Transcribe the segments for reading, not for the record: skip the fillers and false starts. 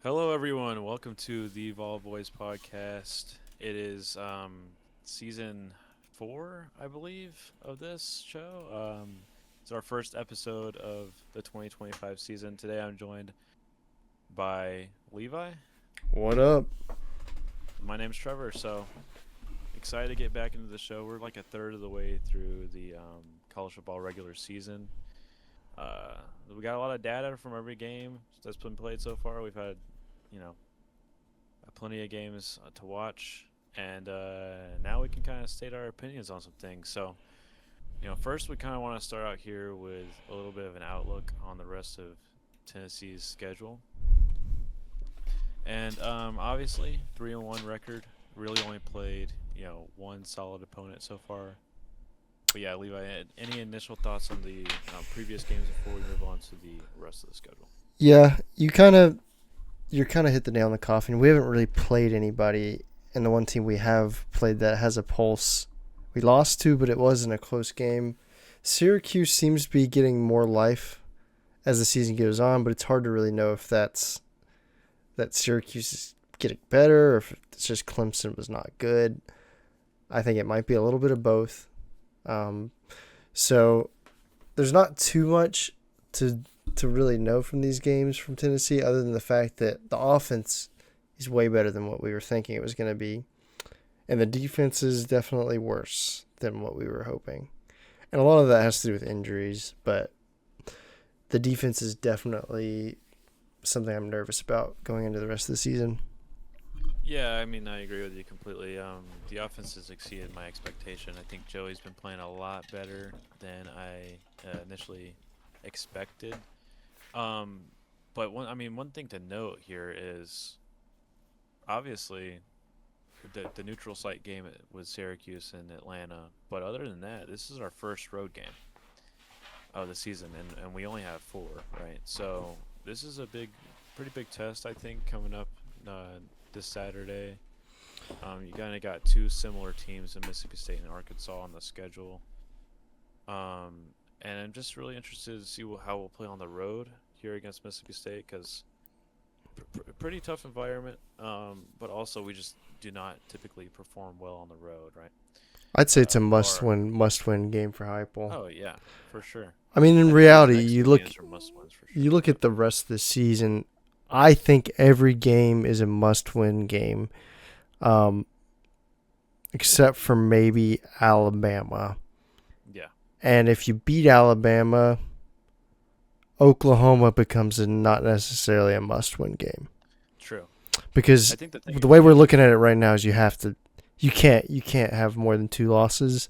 Hello, everyone. Welcome to the Evolve Boys podcast. It is season four, I believe, of this show. It's our first episode of the 2025 season. Today, I'm joined by Levi. What up? My name's Trevor. So excited to get back into the show. We're like a third of the way through the college football regular season. Uh, we got a lot of data from every game that's been played so far. We've had, you know, plenty of games to watch, and now we can kind of state our opinions on some things. So, first we kind of want to start out here with a little bit of an outlook on the rest of Tennessee's schedule. And obviously, 3-1 record. Really only played, one solid opponent so far. But yeah, Levi, any initial thoughts on the previous games before we move on to the rest of the schedule? Yeah, you're kind of hit the nail on the coffin. We haven't really played anybody, and the one team we have played that has a pulse, we lost to, but it wasn't a close game. Syracuse seems to be getting more life as the season goes on, but it's hard to really know if that Syracuse is getting better or if it's just Clemson was not good. I think it might be a little bit of both. So there's not too much to really know from these games from Tennessee, other than the fact that the offense is way better than what we were thinking it was going to be, and the defense is definitely worse than what we were hoping. And a lot of that has to do with injuries, but the defense is definitely something I'm nervous about going into the rest of the season. Yeah, I mean, I agree with you completely. The offense has exceeded my expectation. I think Joey's been playing a lot better than I initially expected. Um, but one thing to note here is obviously the neutral site game with Syracuse and Atlanta. But other than that, this is our first road game of the season, and we only have four, right? So this is a pretty big test, I think, coming up this Saturday. You kind of got two similar teams in Mississippi State and Arkansas on the schedule. And I'm just really interested to see how we'll play on the road here against Mississippi State because pretty tough environment. But also we just do not typically perform well on the road, right? I'd say it's a Or must win game for Heupel. oh yeah, for sure. I mean, in I think these reality, next you two look games are must wins for you sure. look at the rest of the season. I think every game is a must-win game, um, except for maybe Alabama. Yeah, And if you beat Alabama, Oklahoma becomes not necessarily a must-win game true. I because think the thing the way is, we're looking at it right now is you can't have more than two losses,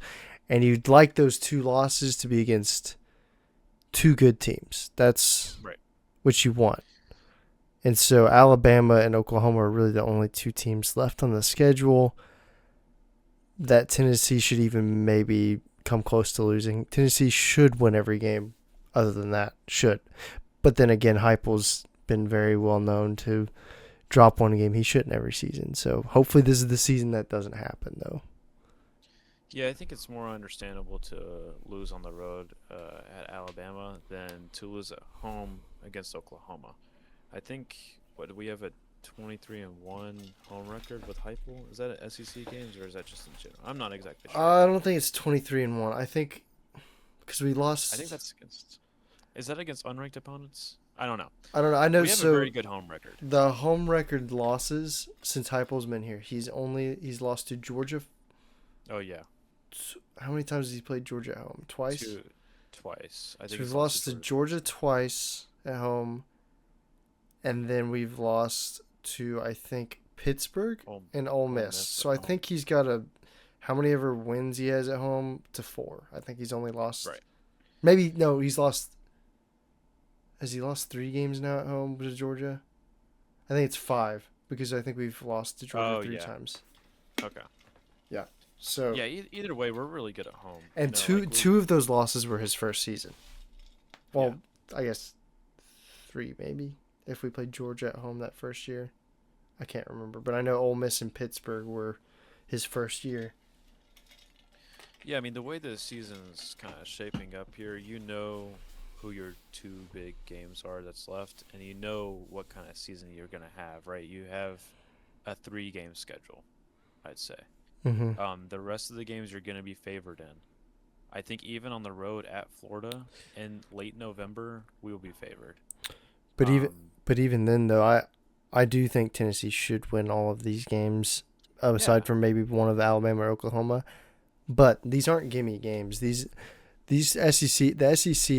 and you'd like those two losses to be against two good teams. That's right. what you want. And so Alabama and Oklahoma are really the only two teams left on the schedule that Tennessee should even maybe come close to losing. Tennessee should win every game other than that. Should. But then again, Heupel's been very well known to drop one game he shouldn't every season. So hopefully this is the season that doesn't happen, though. Yeah, I think it's more understandable to lose on the road at Alabama than to lose at home against Oklahoma. I think what we have a 23-1 home record with Heupel. Is that at SEC games or is that just in general? I'm not exactly sure. I don't think it's 23-1. I think because we I think lost. that's against. Is that against unranked opponents? I don't know. I don't know. I know. We have a So very good home record. the home record losses since Heupel's been here, he's lost to Georgia. Oh yeah, How many times has he played Georgia at home? Twice. twice. I So think we've he's lost to to Georgia. Georgia twice at home, and then we've lost to I think Pittsburgh Ole, and Ole Ole Miss. Miss So at I home. think he's got how many ever wins he has at home to four. I think he's only lost Right. maybe no he's lost. Has he lost 3 games now at home to Georgia? I think it's 5 because I think we've lost to Georgia Oh three yeah. times. Okay. Yeah. So Yeah. Either way, we're really good at home. and two Like we. two of those losses were his first season. Yeah. Well, I guess 3 maybe if we played Georgia at home that first year. I can't remember, but I know Ole Miss and Pittsburgh were his first year. Yeah, I mean the way the season's kind of shaping up here, who your two big games are that's left, and you know what kind of season you're gonna have, right? You have a 3 game schedule, I'd say. Hmm. The rest of the games you're gonna be favored in. I think even on the road at Florida in late November, we will be favored. But even Um, but even then though, I do think Tennessee should win all of these games, aside yeah, from maybe one of Alabama or Oklahoma. But these aren't gimme games. These SEC the SEC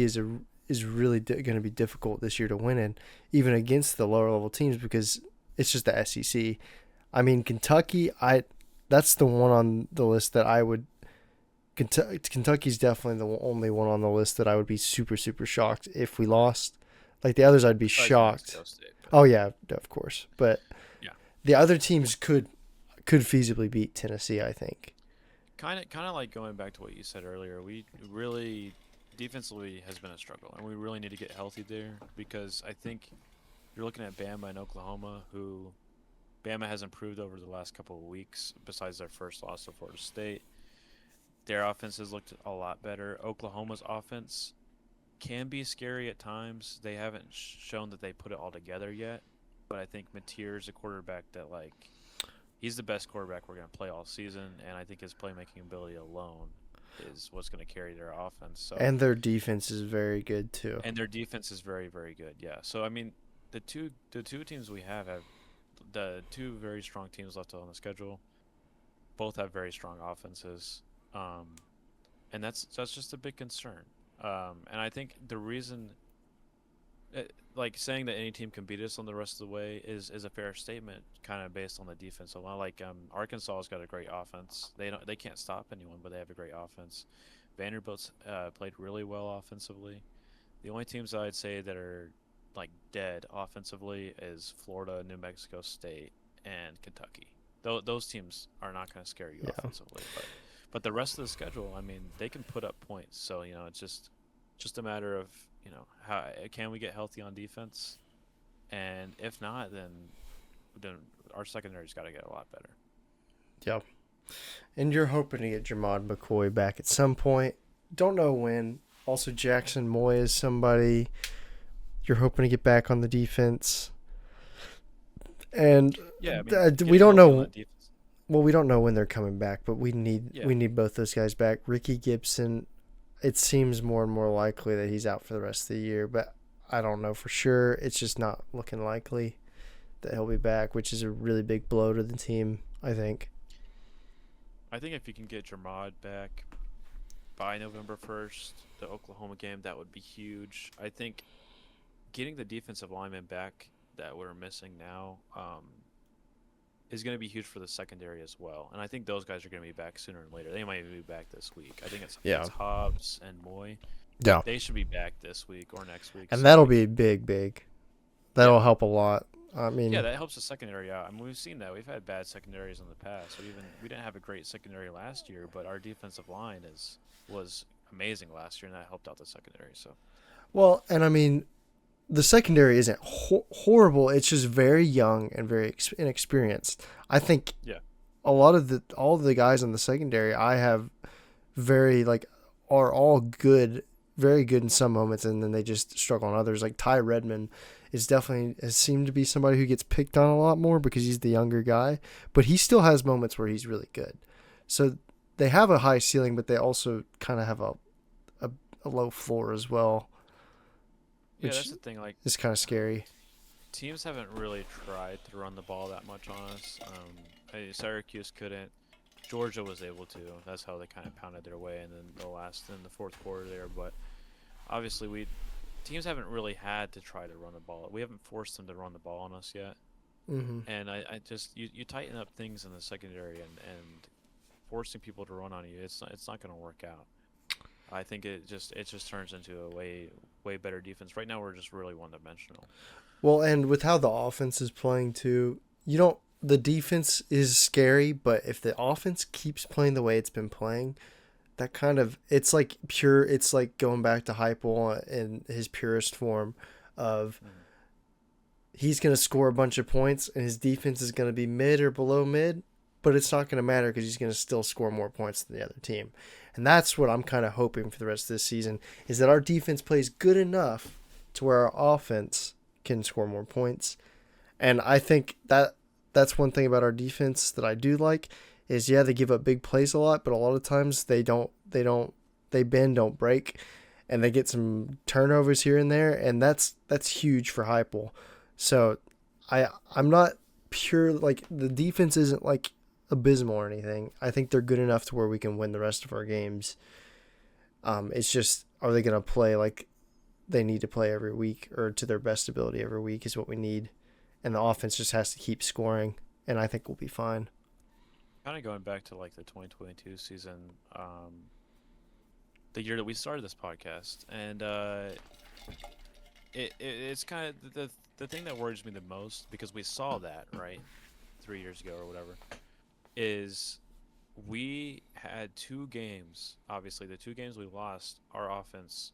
is really going to be difficult this year to win in, even against the lower level teams because it's just the SEC. I mean Kentucky, I that's the one on the list that I would. Kentucky's definitely the only one on the list that I would be super super shocked if we lost. Like the others, I'd be besides New shocked. Mexico State, but Oh yeah, of course. But yeah, the other teams could feasibly beat Tennessee, I think. kind of like going back to what you said earlier. We really defensively has been a struggle, and we really need to get healthy there because I think you're looking at Bama and Oklahoma, who Bama has improved over the last couple of weeks. Besides their first loss to Florida State, their offense has looked a lot better. Oklahoma's offense can be scary at times. They haven't shown that they put it all together yet, but I think Mateer's a quarterback that he's the best quarterback we're going to play all season, and I think his playmaking ability alone is what's going to carry their offense. So, And their defense is very good too. and their defense is very, very good. Yeah. So I mean, the two teams we have the two very strong teams left on the schedule. Both have very strong offenses, um, and that's just a big concern. And I think the reason like saying that any team can beat us on the rest of the way is a fair statement, kind of based on the defense. A lot like Arkansas's got a great offense. They can't stop anyone, but they have a great offense. Vanderbilt's played really well offensively. The only teams I'd say that are like dead offensively is Florida, New Mexico State, and Kentucky. Those teams are not going to scare you Yeah. offensively, but the rest of the schedule, I mean, they can put up points. So it's just a matter of how can we get healthy on defense, and if not, then our secondary's got to get a lot better. Yep. And you're hoping to get Jermod McCoy back at some point. Don't know when. Also, Jackson Moy is somebody you're hoping to get back on the defense. And Yeah, I mean, we getting don't healthy on know. that defense. Well, we don't know when they're coming back, but we need Yeah, both those guys back. Ricky Gibson, it seems more and more likely that he's out for the rest of the year, but I don't know for sure. It's just not looking likely that he'll be back, which is a really big blow to the team, I think. I think if you can get Jermod back by November 1st, the Oklahoma game, that would be huge. I think getting the defensive lineman back that we're missing now is going to be huge for the secondary as well. And I think those guys are going to be back sooner than later. They might even be back this week. I think Yeah. it's Hobbs and Moy. Yeah. They should be back this week or next week. And So that'll be big. That'll yeah, help a lot. I mean, yeah, that helps the secondary out. I mean, we've seen that. We've had bad secondaries in the past. We didn't have a great secondary last year, but our defensive line was amazing last year, and that helped out the secondary. So well, and I mean, the secondary isn't horrible. It's just very young and very inexperienced. I think yeah, all of the guys in the secondary I have very are all good, very good in some moments, and then they just struggle on others. Like Ty Redmond has seemed to be somebody who gets picked on a lot more because he's the younger guy, but he still has moments where he's really good. So they have a high ceiling, but they also kind of have a low floor as well, yeah, which that's the thing. Like is kind of scary. teams haven't really tried to run the ball that much on us. Syracuse couldn't. Georgia was able to. That's how they kind of pounded their way in the fourth quarter there. But obviously, teams haven't really had to try to run the ball. We haven't forced them to run the ball on us yet. Mm-hmm. And I just you tighten up things in the secondary and forcing people to run on you. It's not going to work out. I think it just turns into a way better defense. Right now, we're just really one dimensional. Well, and with how the offense is playing too, the defense is scary, but if the offense keeps playing the way it's been playing, that kind of it's like going back to Heupel in his purest form of he's going to score a bunch of points and his defense is going to be mid or below mid. but it's not going to matter because he's going to still score more points than the other team. And that's what I'm kind of hoping for the rest of this season is that our defense plays good enough to where our offense can score more points. And I think that's one thing about our defense that I do like is they give up big plays a lot, but a lot of times they bend, don't break, and they get some turnovers here and there, and that's huge for Heupel. So I'm not pure like the defense isn't like abysmal or anything. I think they're good enough to where we can win the rest of our games. It's just are they going to play like they need to play every week or to their best ability every week is what we need, and the offense just has to keep scoring, and I think we'll be fine. Kind of going back to like the 2022 season, the year that we started this podcast, and it's kind of the thing that worries me the most because we saw that right 3 years ago or whatever is we had two games. Obviously, the two games we lost, our offense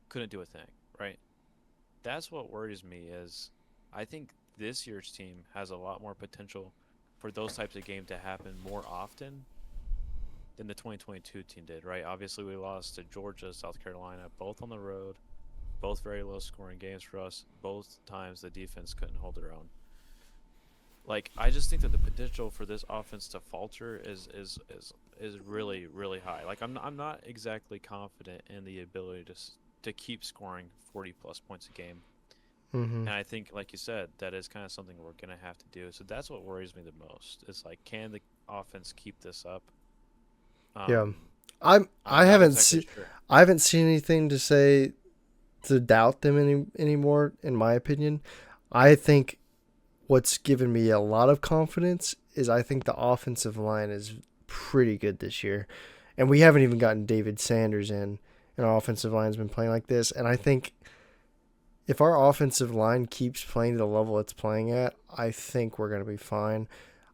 couldn't do a thing, right? That's what worries me is I think this year's team has a lot more potential for those types of games to happen more often than the 2022 team did, right? Obviously, we lost to Georgia, South Carolina, both on the road, both very low scoring games for us. Both times the defense couldn't hold their own. Like I just think that the potential for this offense to falter is really really high. Like I'm not exactly confident in the ability to keep scoring 40 plus points a game. Mm-hmm. And I think, like you said, that is kind of something we're gonna have to do. So that's what worries me the most. Is like, can the offense keep this up? Yeah, Um, I'm. I'm not exactly sure. I haven't seen anything to say to doubt them anymore. In my opinion, I think what's given me a lot of confidence is I think the offensive line is pretty good this year, and we haven't even gotten David Sanders in, and our offensive line's been playing like this, and I think if our offensive line keeps playing to the level it's playing at, I think we're going to be fine.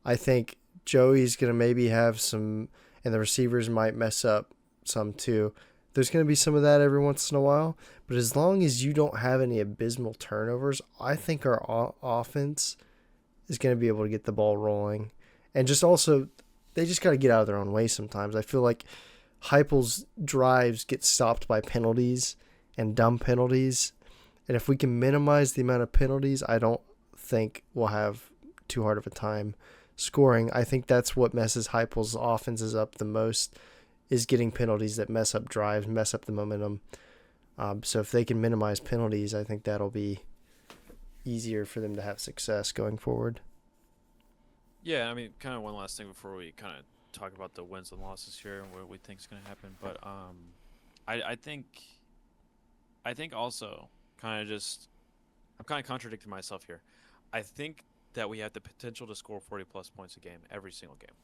I think Joey's going to maybe have some, and the receivers might mess up some too. There's going to be some of that every once in a while, but as long as you don't have any abysmal turnovers, I think our offense is going to be able to get the ball rolling. And just also, they just got to get out of their own way sometimes. I feel like Heupel's drives get stopped by penalties and dumb penalties, and if we can minimize the amount of penalties, I don't think we'll have too hard of a time scoring. I think that's what messes Heupel's offenses up the most is getting penalties that mess up drives, mess up the momentum. So if they can minimize penalties, I think that'll be easier for them to have success going forward. Yeah, I mean, kind of one last thing before we kind of talk about the wins and losses here and what we think is going to happen. But I I think also kind of just I'm kind of contradicting myself here. I think that we have the potential to score 40 plus points a game every single game.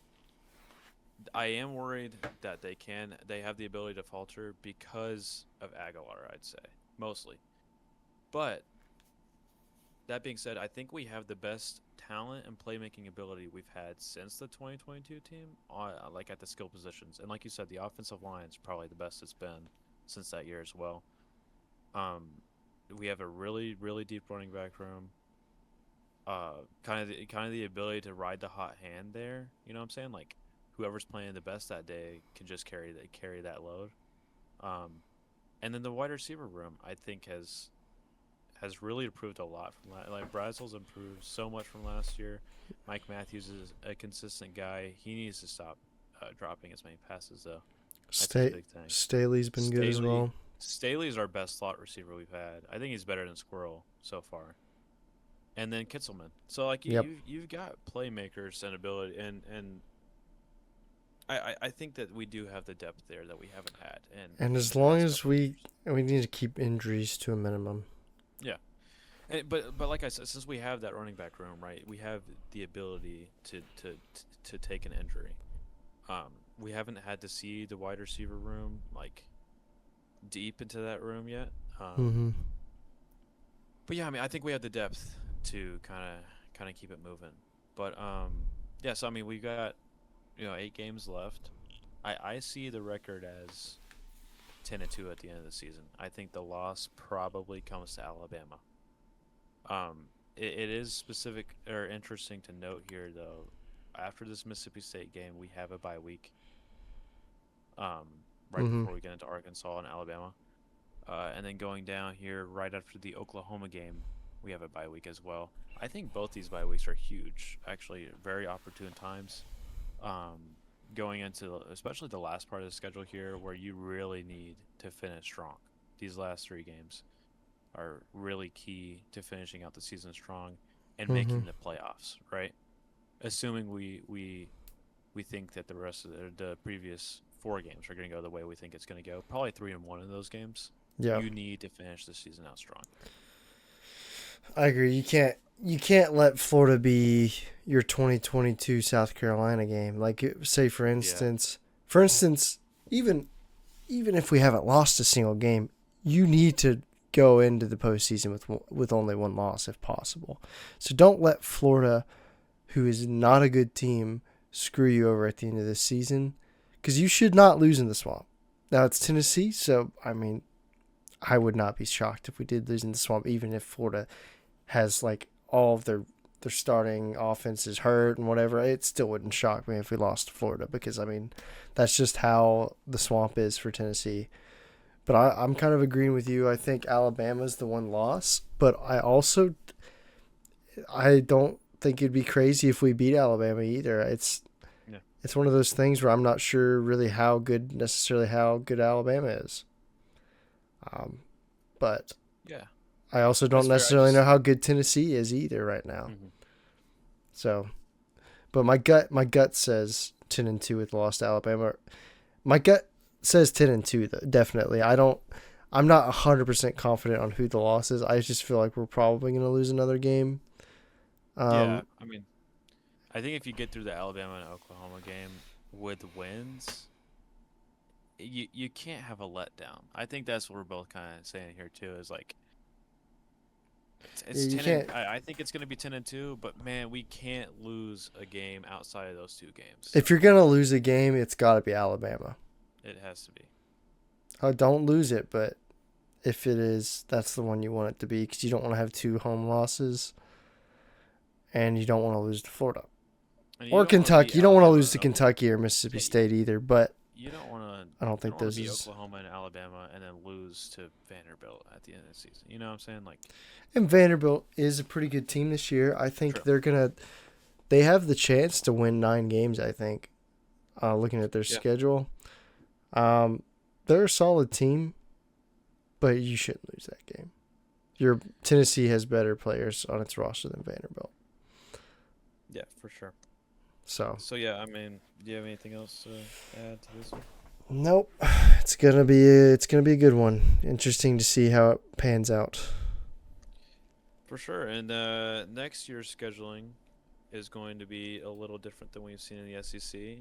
I am worried that they have the ability to falter because of Aguilar, I'd say, mostly. But that being said, I think we have the best talent and playmaking ability we've had since the 2022 team, like at the skill positions. And like you said, the offensive line is probably the best it's been since that year as well. Um, we have a really, really deep running back room. Kind of the ability to ride the hot hand there. You know what I'm saying? Like whoever's playing the best that day can just carry that load. Um, and then the wide receiver room, I think has really improved a lot from like Brazel's improved so much from last year. Mike Matthews is a consistent guy. He needs to stop dropping as many passes though. That's his big thing. Staley's been good as Staley well. Staley's our best slot receiver we've had. I think he's better than Squirrel so far. And then Kitzelman. So like Yep. you've got playmakers and ability and I think that we do have the depth there that we haven't had And in as the long past as couple years. we need to keep injuries to a minimum. Yeah. But like I said, since we have that running back room, right, we have the ability to take an injury. We haven't had to see the wide receiver room like deep into that room yet. Mm-hmm. But yeah, I mean, I think we have the depth to kind of keep it moving. But yeah. So I mean, we got 8 games left. I see the record as 10-2 at the end of the season. I think the loss probably comes to Alabama. It is specific or interesting to note here, though, after this Mississippi State game, we have a bye week. Um, right Mm-hmm. before we get into Arkansas and Alabama, and then going down here right after the Oklahoma game, we have a bye week as well. I think both these bye weeks are huge. Actually, very opportune times. Um, going into especially the last part of the schedule here, where you really need to finish strong. These last three games are really key to finishing out the season strong and Mm-hmm. making the playoffs, right? Assuming we think that the rest of the previous four games are going to go the way we think it's going to go. Probably 3-1 in those games. Yeah, You need to finish the season out strong. I agree. You can't let Florida be your 2022 South Carolina game. Like say Yeah. for instance, even even if we haven't lost a single game, you need to go into the postseason with only one loss if possible. So don't let Florida, who is not a good team, screw you over at the end of the season, because you should not lose in the Swamp. Now it's Tennessee, so I mean, I would not be shocked if we did lose in the Swamp, even if Florida has like all of their starting offense is hurt and whatever. It still wouldn't shock me if we lost to Florida, because I mean, that's just how the Swamp is for Tennessee. But I'm kind of agreeing with you. I think Alabama's the one loss, but I don't think it'd be crazy if we beat Alabama either. Yeah. It's one of those things where I'm not sure really how good Alabama is. Um, but Yeah. I also don't That's fair. I necessarily know just. how good Tennessee is either right now. Mhm. So, but my gut says 10-2 with lost to Alabama. My gut says 10-2 though, definitely. I'm not 100% confident on who the loss is. I just feel like we're probably going to lose another game. Yeah. Um, I mean, I think if you get through the Alabama and Oklahoma game with wins, you can't have a letdown. I think that's what we're both kind of saying here too. Is like it's you 10 and can't. I think it's gonna be 10-2, but man, we can't lose a game outside of those two games. If you're going to lose a game, it's got to be Alabama. It has to be. Oh, don't lose it, but if it is, that's the one you want it to be, because you don't want to have two home losses, and you don't want to lose to Florida And you or don't want to beat Kentucky. You don't want to Alabama lose to and Oklahoma. Kentucky or Mississippi Yeah, State either. But you don't want to. I don't You think don't want to those beat is. Oklahoma and Alabama and then lose to Vanderbilt at the end of the season. You know what I'm saying? Like, And Vanderbilt is a pretty good team this year. I think true. they're gonna. They have the chance to win 9 games. I think. Looking at their Yeah. schedule, they're a solid team, but you shouldn't lose that game. Your Tennessee has better players on its roster than Vanderbilt. Yeah, for sure. So So yeah, I mean, do you have anything else to add to this one? nope, it's gonna be a good one. Interesting to see how it pans out. For sure. And next year's scheduling is going to be a little different than we've seen in the SEC.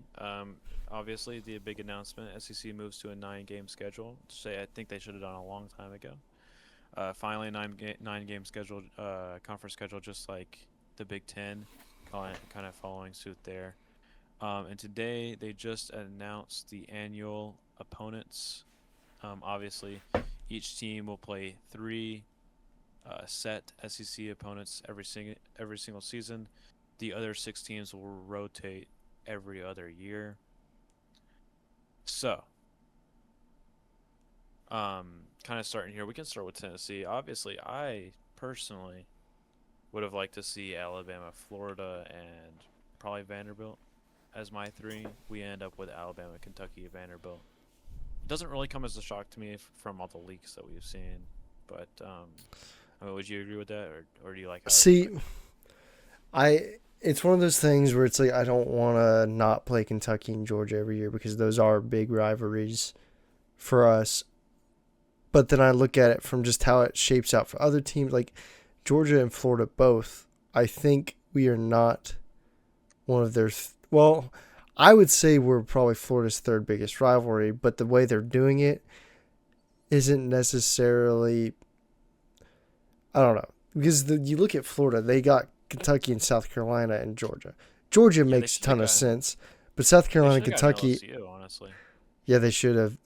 Obviously, the big announcement: SEC moves to a 9-game schedule. Say, I think they should have done a long time ago. Finally, a 9-game schedule, conference schedule, just like the Big Ten, kind of following suit there. And today they just announced the annual opponents. Obviously, each team will play three set SEC opponents every single season. The other 6 teams will rotate every other year. So, kind of starting here, we can start with Tennessee. Obviously, I personally would have liked to see Alabama, Florida, and probably Vanderbilt as my three. We end up with Alabama, Kentucky, Vanderbilt. It doesn't really come as a shock to me from all the leaks that we've seen, but I mean, would you agree with that, or do you like how it's See, expected? it's one of those things where it's like I don't want to not play Kentucky and Georgia every year, because those are big rivalries for us. But then I look at it from just how it shapes out for other teams, like Georgia and Florida both. I think we are not one of their. Well, I would say we're probably Florida's third biggest rivalry, but the way they're doing it isn't necessarily. I don't know, because you look at Florida, they got Kentucky and South Carolina and Georgia. Georgia Yeah, they makes a should have ton of gotten sense, but South they Carolina should and have gotten Kentucky, LSU, honestly. yeah, they should have.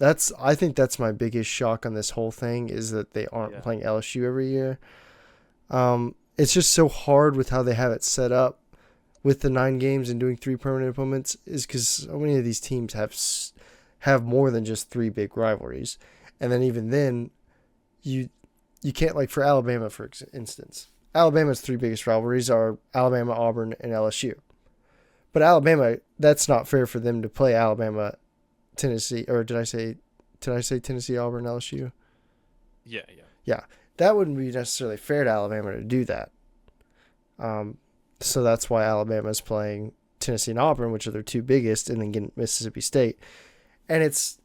I think that's my biggest shock on this whole thing, is that they aren't Yeah, playing LSU every year. It's just so hard with how they have it set up with the 9 games and doing 3 permanent opponents is because so many of these teams have more than just 3 big rivalries, and then even then, you you can't, like, for Alabama, for instance. Alabama's 3 biggest rivalries are Alabama, Auburn, and LSU. But Alabama, that's not fair for them to play Alabama, Tennessee, or did I say Tennessee, Auburn, LSU? Yeah, yeah. Yeah, that wouldn't be necessarily fair to Alabama to do that. So that's why Alabama's playing Tennessee and Auburn, which are their 2 biggest, and then getting Mississippi State. And it's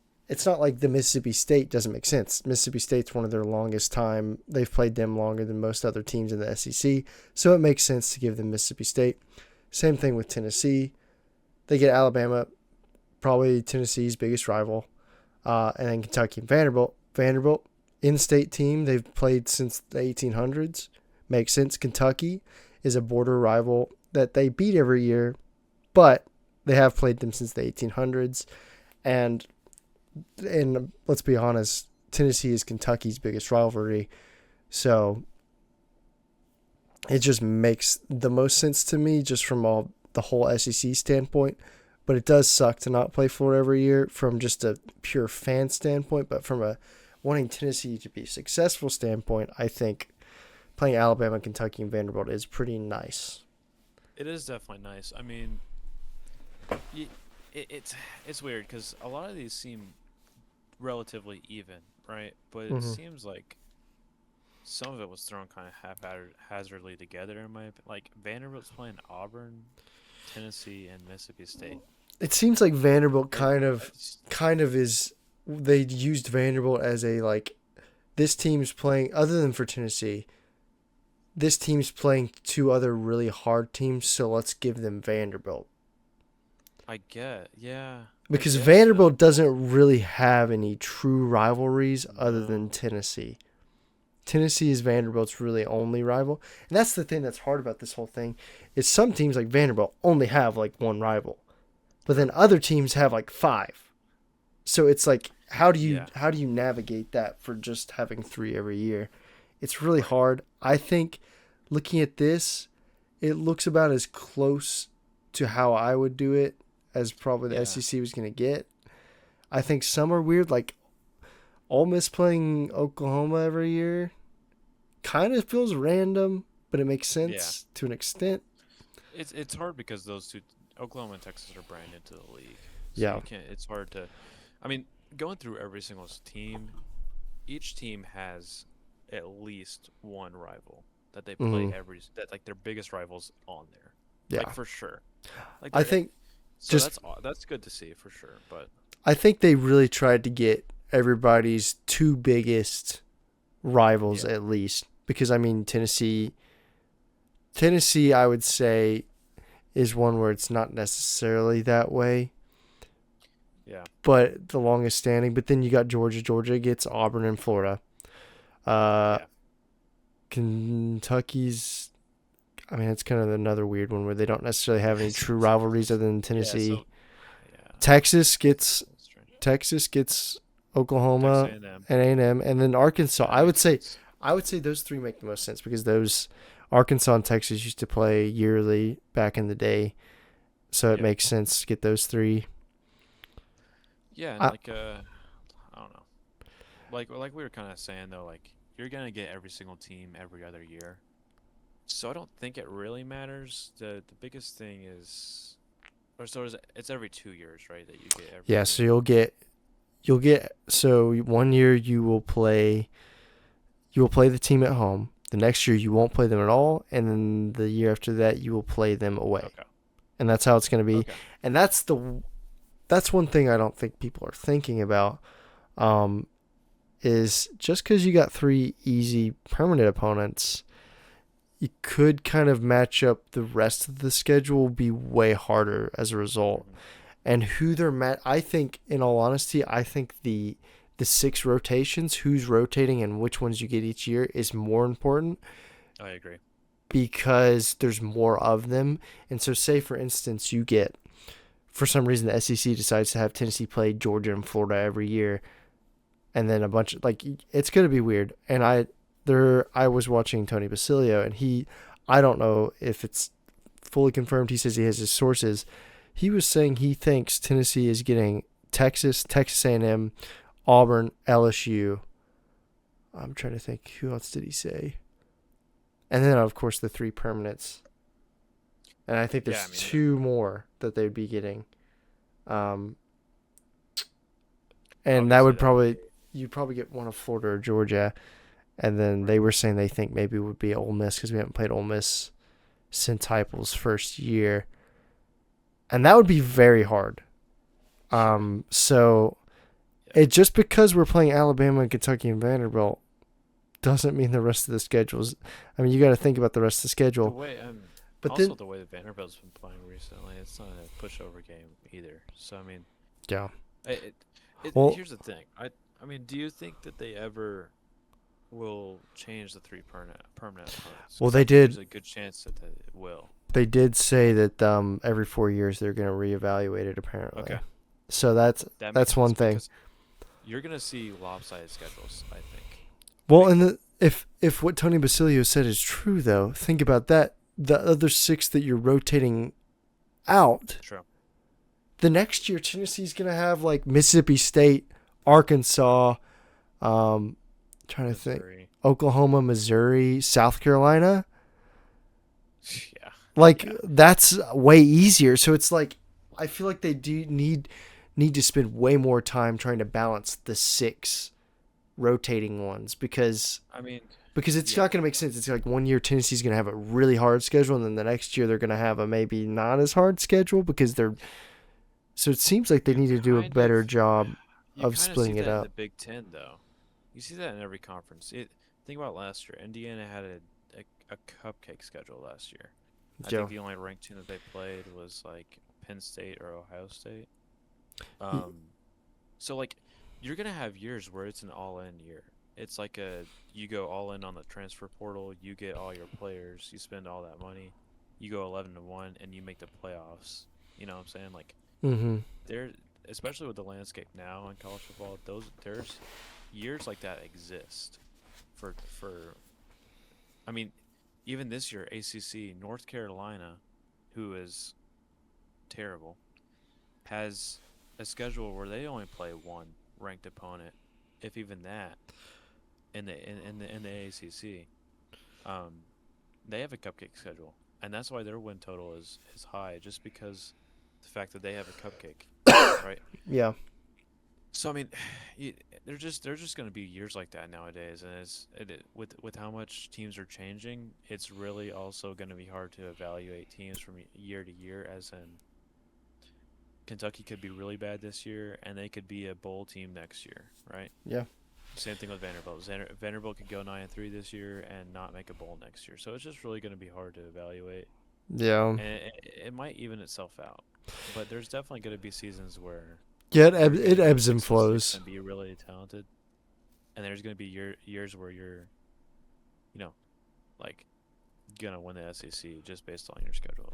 not like the Mississippi State doesn't make sense. Mississippi State's one of their longest time. They've played them longer than most other teams in the SEC, so it makes sense to give them Mississippi State. Same thing with Tennessee. They get Alabama, probably Tennessee's biggest rival, and then Kentucky and Vanderbilt. Vanderbilt, in-state team, they've played since the 1800s. Makes sense. Kentucky is a border rival that they beat every year, but they have played them since the 1800s. And let's be honest, Tennessee is Kentucky's biggest rivalry. So it just makes the most sense to me just from the whole SEC standpoint. But it does suck to not play Florida every year from just a pure fan standpoint. But from a wanting Tennessee to be a successful standpoint, I think playing Alabama, Kentucky, and Vanderbilt is pretty nice. It is definitely nice. I mean, it's weird because a lot of these seem relatively even, right? But it Mm-hmm. seems like some of it was thrown kind of haphazardly together in my like Vanderbilt's playing Auburn, Tennessee, and Mississippi State. It seems like Vanderbilt It, kind of is. They used Vanderbilt as a, like, this team's playing, other than for Tennessee, this team's playing 2 other really hard teams, so let's give them Vanderbilt. I get, yeah, I Because guess so. Vanderbilt doesn't really have any true rivalries other than No, Tennessee. Tennessee is Vanderbilt's really only rival. And that's the thing that's hard about this whole thing, is some teams like Vanderbilt only have like 1 rival. But then true. other teams have like 5. So it's like, Yeah, how do you navigate that for just having 3 every year? It's really right. hard. I think looking at this, it looks about as close to how I would do it as probably the Yeah, SEC was going to get. I think some are weird, like Ole Miss playing Oklahoma every year. Kind of feels random, but it makes yeah. sense to an extent. It's hard because those two, Oklahoma and Texas, are brand into the league, so Yeah. you can't. It's hard to. I mean, going through every single team, each team has at least one rival that they play Hmm. that like their biggest rivals on there, like Yeah. for sure. Like I they're think so just that's good to see for sure. But I think they really tried to get everybody's 2 biggest rivals yeah, at least, because I mean Tennessee I would say is one where it's not necessarily that way, yeah, but the longest standing. But then you got Georgia. Georgia gets Auburn and Florida. Uh, yeah, Kentucky's. I mean, it's kind of another weird one where they don't necessarily have any true rivalries other than yeah. Tennessee. So yeah, Texas gets that's strange. Texas gets Texas Oklahoma A&M, and A&M, and then Arkansas. that makes sense. I would say those 3 make the most sense because those Arkansas and Texas used to play yearly back in the day, so it Yeah, makes sense to get those 3. yeah, and I, like I don't know. Like we were kind of saying though, like you're gonna get every single team every other year. So I don't think it really matters. The biggest thing is, or so is it's every 2 years, right? That you get every yeah, so single. you'll get so one year you will play the team at home. The next year you won't play them at all, and then the year after that you will play them away. Okay. And that's how it's going to be. Okay. And that's one thing I don't think people are thinking about. Um, is just because you got 3 easy permanent opponents, you could kind of match up the rest of the schedule be way harder as a result. Hmm. And who they're I think, in all honesty, I think the 6 rotations, who's rotating and which ones you get each year, is more important I agree. because there's more of them. And so, say for instance, you get, for some reason, the SEC decides to have Tennessee play Georgia and Florida every year, and then a bunch of, like, it's gonna be weird. And I was watching Tony Basilio, and I don't know if it's fully confirmed. He says he has his sources. He was saying he thinks Tennessee is getting Texas, Texas A&M, Auburn, LSU. I'm trying to think. Who else did he say? And then, of course, the 3 permanents. And I think there's 2 more that they'd be getting. And that would probably... You'd probably get one of Florida or Georgia. And then they were saying they think maybe it would be Ole Miss because we haven't played Ole Miss since Heupel's first year. And that would be very hard. So it just because we're playing Alabama and Kentucky and Vanderbilt doesn't mean the rest of the schedules. I mean, you got to think about the rest of the schedule. But also the way that Vanderbilt's been playing recently, it's not a pushover game either. So I mean, yeah. Here's the thing. I mean, do you think that they ever will change the 3 permanent opponents? Well, they did. There's a good chance that it will. They did say that every 4 years they're going to reevaluate it. Apparently. Okay. So that's one thing. You're going to see lopsided schedules, I think. Well, and if what Tony Basilio said is true, though, think about that. The other 6 that you're rotating out. True. The next year, Tennessee's going to have like Mississippi State, Arkansas, trying to think, Oklahoma, Missouri, South Carolina. Yeah. That's way easier. So it's like, I feel like they do need to spend way more time trying to balance the 6 rotating ones because it's not going to make sense. It's like 1 year Tennessee's going to have a really hard schedule, and then the next year they're going to have a maybe not as hard schedule because they're. So it seems like they need to do a better job of splitting it up. In the Big Ten, though, you see that in every conference. Think about last year. Indiana had a cupcake schedule last year. I think the only ranked team that they played was like Penn State or Ohio State. So like you're gonna have years where it's an all-in year. It's like you go all in on the transfer portal. You get all your players. You spend all that money. You go 11-1, and you make the playoffs. You know what I'm saying? Like, there, especially with the landscape now in college football, there's years like that exist. I mean, even this year, ACC, North Carolina, who is terrible, has a schedule where they only play one ranked opponent, if even that, in the ACC. They have a cupcake schedule, and that's why their win total is high, just because the fact that they have a cupcake, right? Yeah. So I mean, there's just going to be years like that nowadays, and with how much teams are changing, it's really also going to be hard to evaluate teams from year to year. As in, Kentucky could be really bad this year, and they could be a bowl team next year, right? Yeah. Same thing with Vanderbilt. Vanderbilt could go 9-3 this year and not make a bowl next year. So it's just really going to be hard to evaluate. Yeah. And it might even itself out, but there's definitely going to be seasons where. Yeah, it ebbs and flows. And be really talented, and there's going to be years where you're, like, gonna win the SEC just based on your schedule.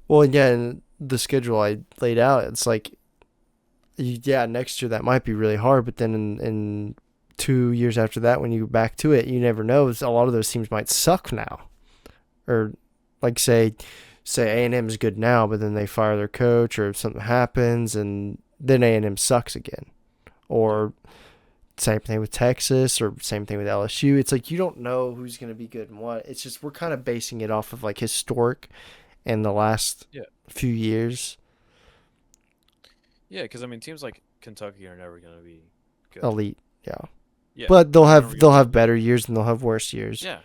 Well, yeah, and the schedule I laid out, it's like, next year that might be really hard, but then in 2 years after that, when you go back to it, you never know. A lot of those teams might suck now, or like say A&M is good now, but then they fire their coach, or something happens, and then A&M sucks again. Or same thing with Texas, or same thing with LSU. It's like you don't know who's going to be good and what. It's just we're kind of basing it off of like historic and the last few years. Yeah, because I mean teams like Kentucky are never going to be good. Elite, yeah. But they'll have better years and they'll have worse years. Yeah.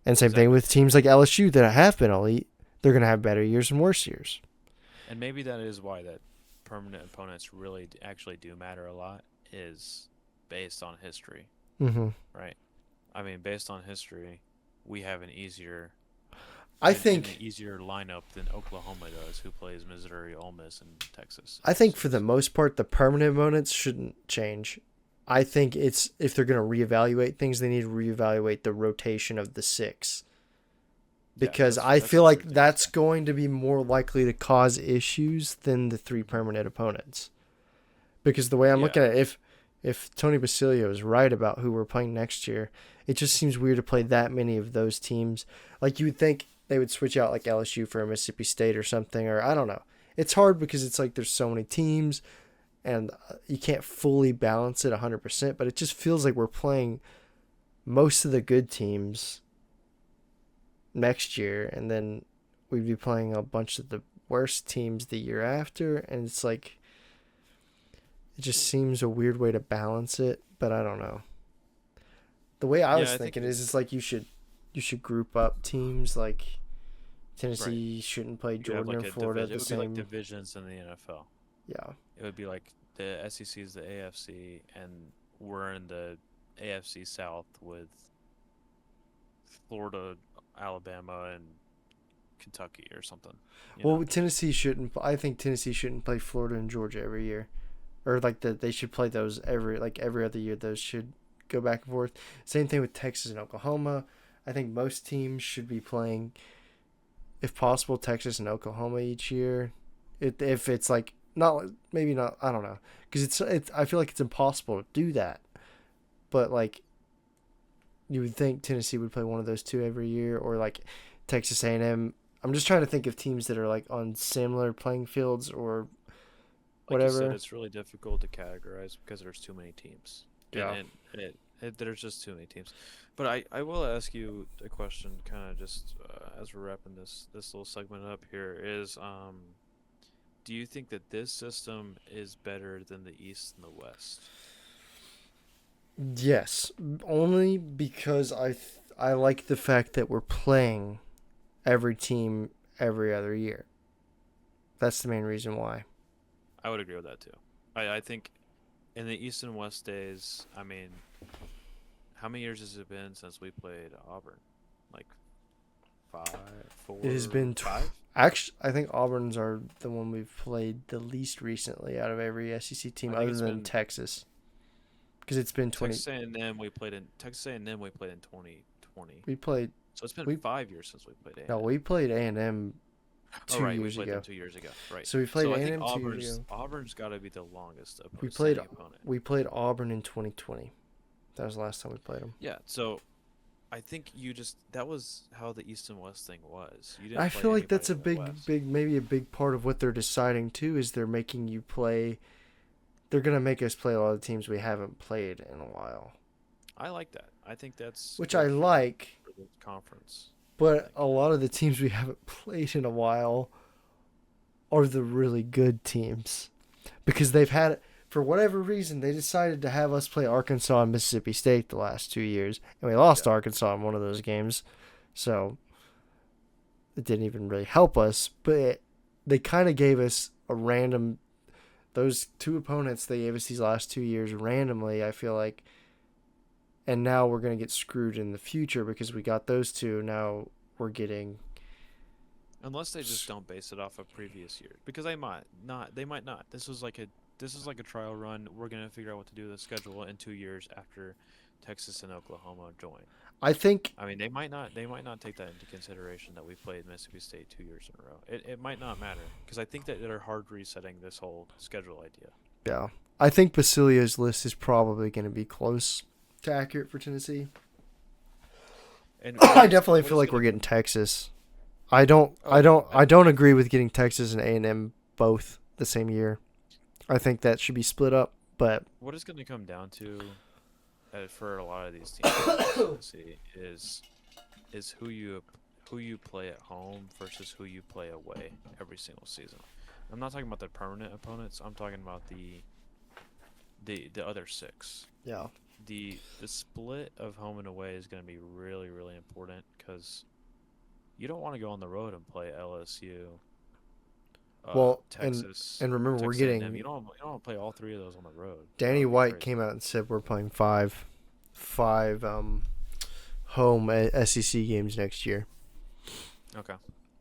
And same thing with teams like LSU that have been elite. They're going to have better years and worse years. And maybe that is why that permanent opponents really actually do matter a lot, is based on history. Mm-hmm. Right? I mean, based on history, we have an easier lineup than Oklahoma does, who plays Missouri, Ole Miss, and Texas. I think for the most part, the permanent opponents shouldn't change. I think it's if they're going to reevaluate things, they need to reevaluate the rotation of the 6. Because I feel like that's going to be more likely to cause issues than the 3 permanent opponents. Because the way I'm looking at it, if Tony Basilio is right about who we're playing next year, it just seems weird to play that many of those teams. Like you would think they would switch out like LSU for a Mississippi State or something, or I don't know. It's hard because it's like there's so many teams and you can't fully balance it 100%, but it just feels like we're playing most of the good teams next year, and then we'd be playing a bunch of the worst teams the year after, and it's like it just seems a weird way to balance it, but I don't know. The way I Yeah, was I think thinking is it's like you should group up teams like right. Tennessee shouldn't play You could have Georgia like and a Florida division. at It the would be like same. divisions in the NFL. Yeah. It would be like the SEC is the AFC, and we're in the AFC South with Florida, Alabama, and Kentucky or something. You know? Well, Tennessee shouldn't. I think Tennessee shouldn't play Florida and Georgia every year, or like that they should play those every other year. Those should go back and forth. Same thing with Texas and Oklahoma. I think most teams should be playing, if possible, Texas and Oklahoma each year. If it's like not maybe not, I don't know, because it's I feel like it's impossible to do that. But like you would think Tennessee would play one of those two every year, or like Texas A&M. I'm just trying to think of teams that are like on similar playing fields or Like you said, whatever. it's really difficult to categorize because there's too many teams, and Yeah. there's just too many teams. But I will ask you a question, kind of just as we're wrapping this little segment up here, is do you think that this system is better than the East and the West? Yes, only because I like the fact that we're playing every team every other year. That's the main reason why. I would agree with that too. I think in the East and West days, I mean, how many years has it been since we played Auburn? Like five, It has four, been five? actually I think Auburn's are the one we've played the least recently out of every SEC team I think other it's than been Texas because it's been 20. Texas A&M we played in 2020. We played So it's been we 5 years since we played no, A&M. we played A&M Oh two right, we years played them ago. 2 years ago. Right. So we played So I think A&M 2 years ago. Auburn's got to be the longest We played standing opponent. we played Auburn in 2020. That was the last time we played them. Yeah. So I think you just that was how the East and West thing was. You didn't I play feel like anybody that's a in the big, West. maybe a big part of what they're deciding too is they're making you play. They're gonna make us play a lot of teams we haven't played in a while, I like that. I think that's which I good like. for the conference. I But think. a lot of the teams we haven't played in a while are the really good teams because they've had, for whatever reason, they decided to have us play Arkansas and Mississippi State the last 2 years, and we lost Yeah. to Arkansas in one of those games, so it didn't even really help us. But they kind of gave us a random, those two opponents they gave us these last 2 years randomly. I feel like, and now we're gonna get screwed in the future because we got those two. Now we're getting. Unless they just don't base it off of previous years, because they might not. They might not. This is like a trial run. We're gonna figure out what to do with the schedule in 2 years after Texas and Oklahoma join. I think. I mean, they might not. They might not take that into consideration that we played Mississippi State 2 years in a row. It might not matter because I think that they're hard resetting this whole schedule idea. Yeah, I think Basilio's list is probably going to be close to accurate for Tennessee. And I definitely what feel is like we're gonna getting Texas. I don't. oh I yeah, don't. I don't agree with getting Texas and A&M both the same year. I think that should be split up. But what it's gonna come down to for a lot of these teams in Tennessee is who you play at home versus who you play away every single season. I'm not talking about the permanent opponents. I'm talking about the other six. yeah. The split of home and away is going to be really really important because you don't want to go on the road and play LSU, Well, Texas, and remember we're Texas A&M. getting You don't want to play all three of those on the road. That Danny would be White crazy. came out and said we're playing five home SEC games next year, Okay.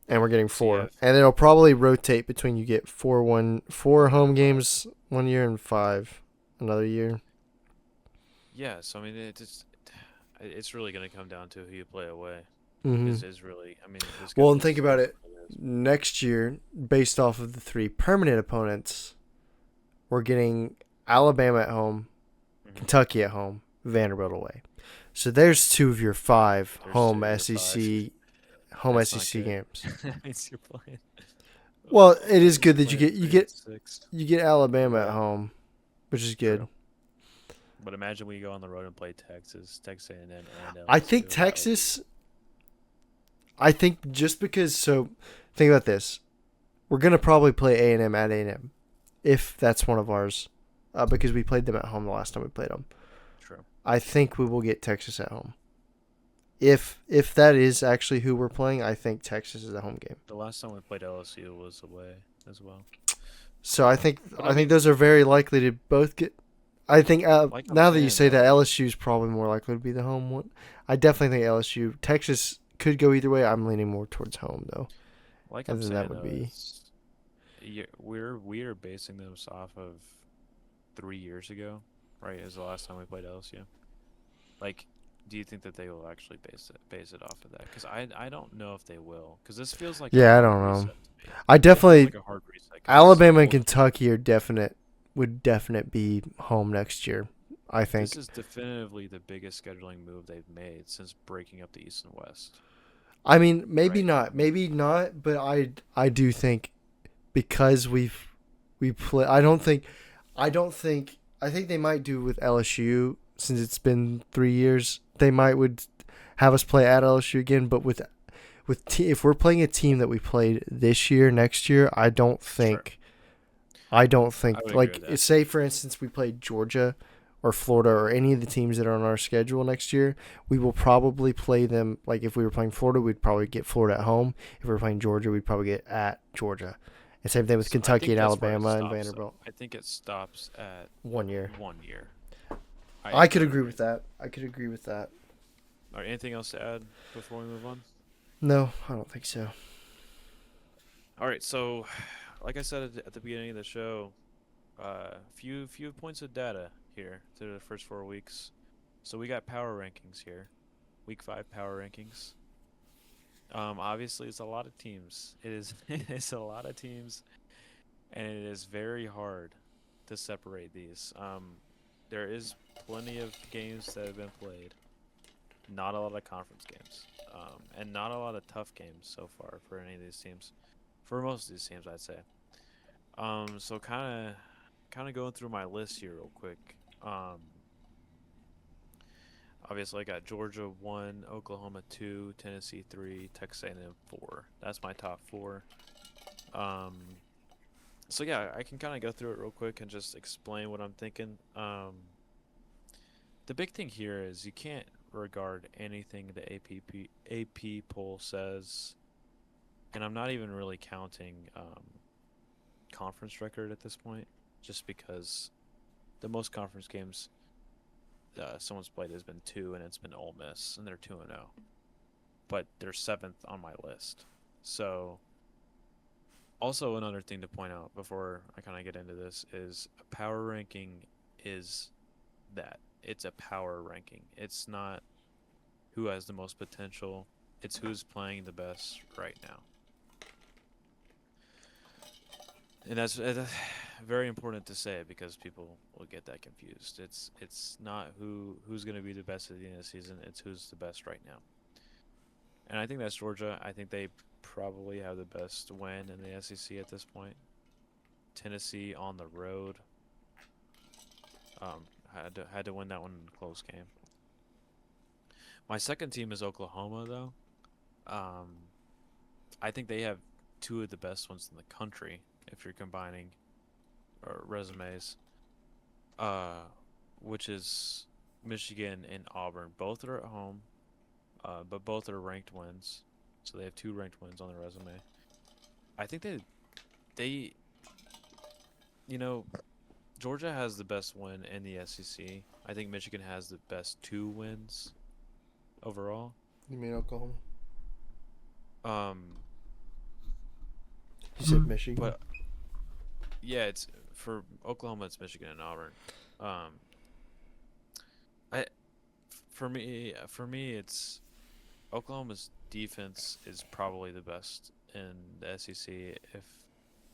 and we're getting So you four, have and it'll probably rotate between you get four home games one year and five another year. yeah. So I mean, it's really going to come down to who you play away. Hmm. Is really I mean the Well, and schedule think is about it. what it is. Next year, based off of the three permanent opponents, we're getting Alabama at home, Hmm. Kentucky at home, Vanderbilt away. So there's two of your five There's two home of your five. SEC home That's not SEC good. games. That means you're playing. Well, it That is means you're good that you playing get you three and get six you get on the Alabama at road. home, which is good. True. But imagine we go on the road and play Texas, Texas A&M, and I think LSU. That would be Texas. I think just because. So, think about this. We're gonna probably play A&M at A&M, if that's one of ours, because we played them at home the last time we played them. true. I think we will get Texas at home. If that is actually who we're playing, I think Texas is a home game. The last time we played LSU was away as well. So But I I think mean, those are very likely to both get. I think like I'm now that you saying say that, though, LSU is probably more likely to be the home one. I definitely think LSU. Texas could go either way. I'm leaning more towards home though, like I'm and then that saying would though, be. it's we are basing this off of 3 years ago, right? Is the last time we played LSU. Like, do you think that they will actually base it off of that? Because I don't know if they will. Because this feels like a Yeah, I hard don't know. reset to me. I It feels definitely like a hard reset because this is a Alabama and whole new team. Kentucky are definite would be home next year. I This think. is definitively the biggest scheduling move they've made since breaking up the East and West. I mean, Right? maybe not, but I do think because we play. I think they might do with LSU since it's been 3 years. They might would have us play at LSU again, but if we're playing a team that we played this year, next year, Sure. I don't I think would agree with like that. say for instance we played Georgia or Florida or any of the teams that are on our schedule next year, we will probably play them like if we were playing Florida, we'd probably get Florida at home. If we were playing Georgia, we'd probably get at Georgia. And same thing with So I Kentucky think and that's where it Alabama and stops, though. Vanderbilt. I think it stops at 1 year. 1 year. I I could would agree agree. with that. I could agree with that. All right, anything else to add before we move on? No, I don't think so. All right, so like I said at the beginning of the show, few points of data here through the first 4 weeks. So we got power rankings here, week 5 power rankings. Obviously it's a lot of teams. It is it's a lot of teams, and it is very hard to separate these. There is plenty of games that have been played, not a lot of conference games, and not a lot of tough games so far for any of these teams. For most of these teams, I'd say. So kind of going through my list here real quick. Um, Obviously I got Georgia 1, Oklahoma 2, Tennessee 3, Texas A&M 4. That's my top 4. Um, so yeah, I can kind of go through it real quick and just explain what I'm thinking. The big thing here is you can't regard anything the AP poll says, and I'm not even really counting conference record at this point, just because the most conference games someone's played has been 2, and it's been Ole Miss, and they're 2-0, but they're 7th on my list. So, also another thing to point out before I kind of get into this is a power ranking is that it's a power ranking. It's not who has the most potential. It's who's playing the best right now. And that's very important to say because people will get that confused. It's not who's going to be the best at the end of the season. It's who's the best right now. And I think that's Georgia. I think they probably have the best win in the SEC at this point. Tennessee on the road had to win that one in a close game. My second team is Oklahoma though. Um, I think they have two of the best ones in the country if you're combining resumes, uh, which is Michigan and Auburn. Both are at home, but both are ranked wins, so they have two ranked wins on their resume. I think they you know Georgia has the best win in the SEC. I think Michigan has the best two wins overall. You mean Oklahoma? Um, You said Michigan. but yeah, it's for Oklahoma. It's Michigan and Auburn. Um, I for me, it's Oklahoma's defense is probably the best in the SEC, if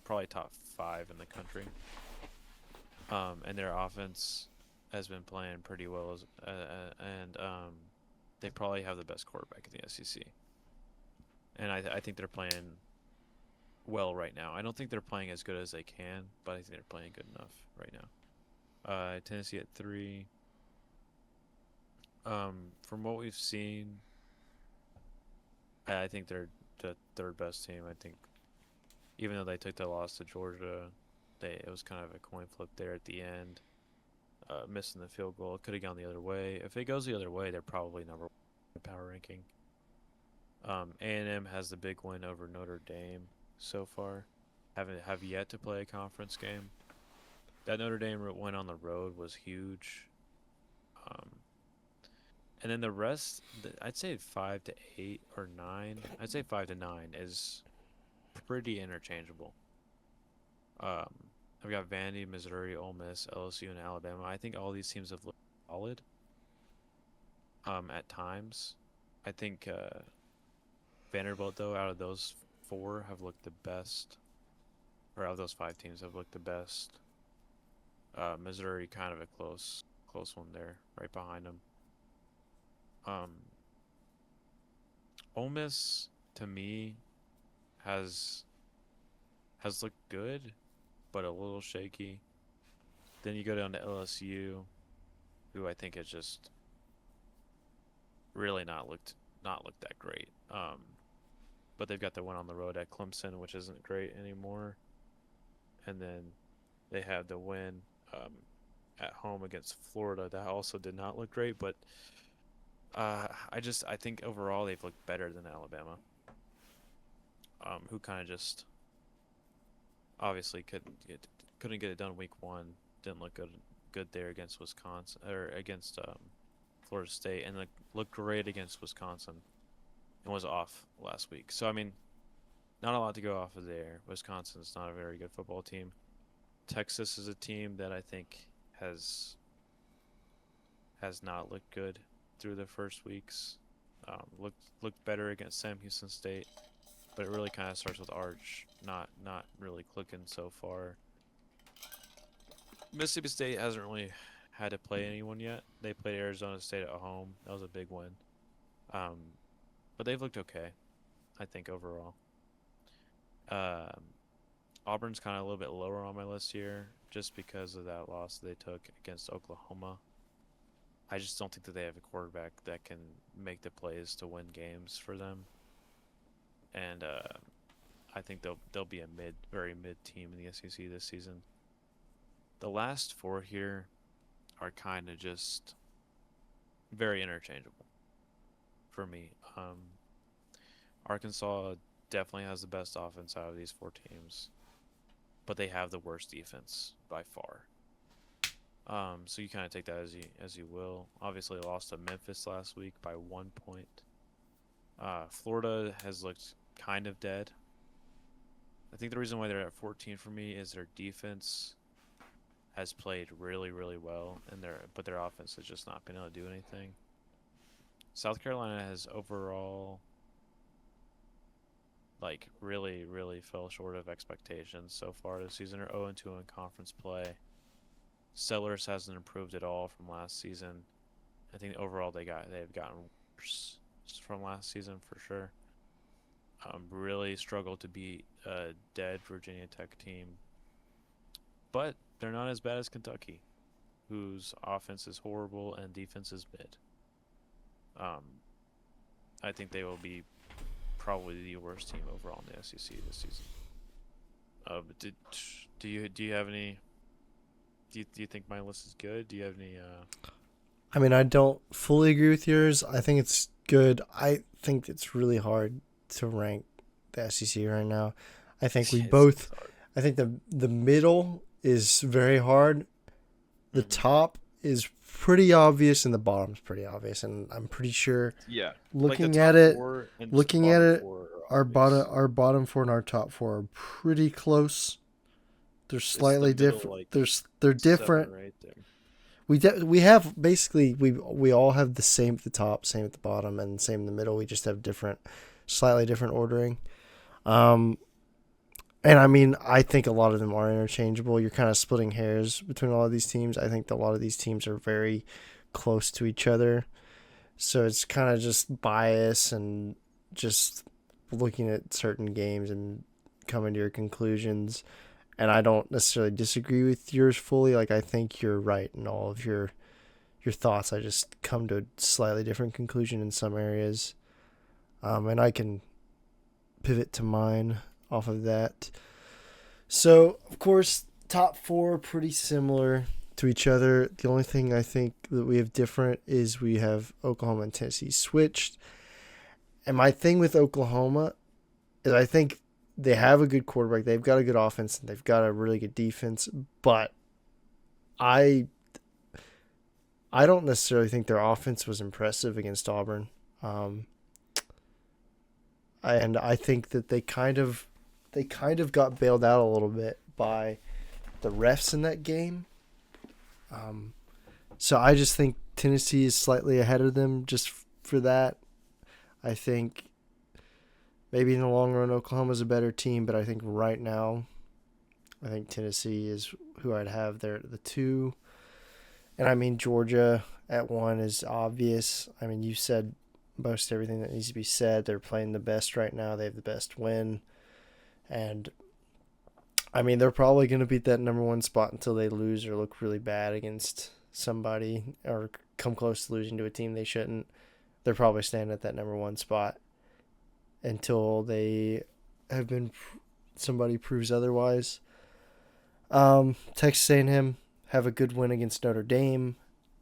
probably top 5 in the country. And their offense has been playing pretty well, and they probably have the best quarterback in the SEC. and I think they're playing well right now. I don't think they're playing as good as they can, but I think they're playing good enough right now. Tennessee at 3. From what we've seen, I think they're the third best team. I think even though they took the loss to Georgia, it was kind of a coin flip there at the end. Missing the field goal, it could have gone the other way. If it goes the other way, they're probably number one in the power ranking. A&M has the big win over Notre Dame so far. Have yet to play a conference game. That Notre Dame win on the road was huge. Um, and then the rest, I'd say 5 to 8 or 9. I'd say 5 to 9 is pretty interchangeable. Um, I've got Vandy, Missouri, Ole Miss, LSU, and Alabama. I think all these teams have looked solid. At times, I think Vanderbilt, though, out of those four, have looked the best, or out of those 5 teams, have looked the best. Missouri, kind of a close one there, right behind them. Um, Ole Miss, to me, has looked good, but a little shaky. Then you go down to LSU, who I think has just really not looked that great. But they've got the win on the road at Clemson, which isn't great anymore. And then they had the win at home against Florida. That also did not look great, but I think overall they've looked better than Alabama, who kind of just obviously couldn't get it done week 1. Didn't look good there against Wisconsin or against Florida State, and looked great against Wisconsin and was off last week. So I mean, not a lot to go off of there. Wisconsin's not a very good football team. Texas is a team that I think has not looked good through the first weeks. Looked better against Sam Houston State, but it really kind of starts with Arch not really clicking so far. Mississippi State hasn't really had to play anyone yet. They played Arizona State at home. That was a big win. Um, but they've looked okay, I think overall. Um, Auburn's kind of a little bit lower on my list here, just because of that loss they took against Oklahoma. I just don't think that they have a quarterback that can make the plays to win games for them, and I think they'll be a very mid team in the SEC this season. The last four here are kind of just very interchangeable for me. Arkansas definitely has the best offense out of these 4 teams, but they have the worst defense by far. So you kind of take that as you will. Obviously, lost to Memphis last week by 1 point. Florida has looked kind of dead. I think the reason why they're at 14 for me is their defense has played really, really well, but their offense has just not been able to do anything. South Carolina has overall, like, really, really fell short of expectations so far this season. They're 0-2 in conference play. Sellers hasn't improved at all from last season. I think overall they've gotten worse from last season for sure. Really struggled to beat a dead Virginia Tech team, but they're not as bad as Kentucky, whose offense is horrible and defense is mid. I think they will be probably the worst team overall in the SEC this season. But do you have any? Do you think my list is good? Do you have any? I mean, I don't fully agree with yours. I think it's good. I think it's really hard to rank the SEC right now. I think we both. I think the middle is very hard. The top is pretty obvious, and the bottom's pretty obvious. And I'm pretty sure. Yeah. Looking at it, our bottom 4 and our top 4 are pretty close. They're slightly different. They're different. Right there. We have basically we all have the same at the top, same at the bottom, and same in the middle. We just have slightly different ordering. And I mean, I think a lot of them are interchangeable. You're kind of splitting hairs between a lot of these teams. I think a lot of these teams are very close to each other, so it's kind of just bias and just looking at certain games and coming to your conclusions. And I don't necessarily disagree with yours fully. Like, I think you're right in all of your thoughts. I just come to a slightly different conclusion in some areas. And I can pivot to mine off of that. So, of course, top four pretty similar to each other. The only thing I think that we have different is we have Oklahoma and Tennessee switched. And my thing with Oklahoma is I think they have a good quarterback. They've got a good offense and they've got a really good defense. But I don't necessarily think their offense was impressive against Auburn. And I think that they kind of got bailed out a little bit by the refs in that game. So I just think Tennessee is slightly ahead of them just for that. I think maybe in the long run Oklahoma's a better team, but I think right now I think Tennessee is who I'd have there at the 2. And I mean Georgia at 1 is obvious. I mean, you said most everything that needs to be said. They're playing the best right now. They have the best win. And I mean, they're probably going to beat that number 1 spot until they lose or look really bad against somebody or come close to losing to a team they shouldn't. They're probably staying at that number 1 spot until they have been somebody proves otherwise. Texas A&M have a good win against Notre Dame.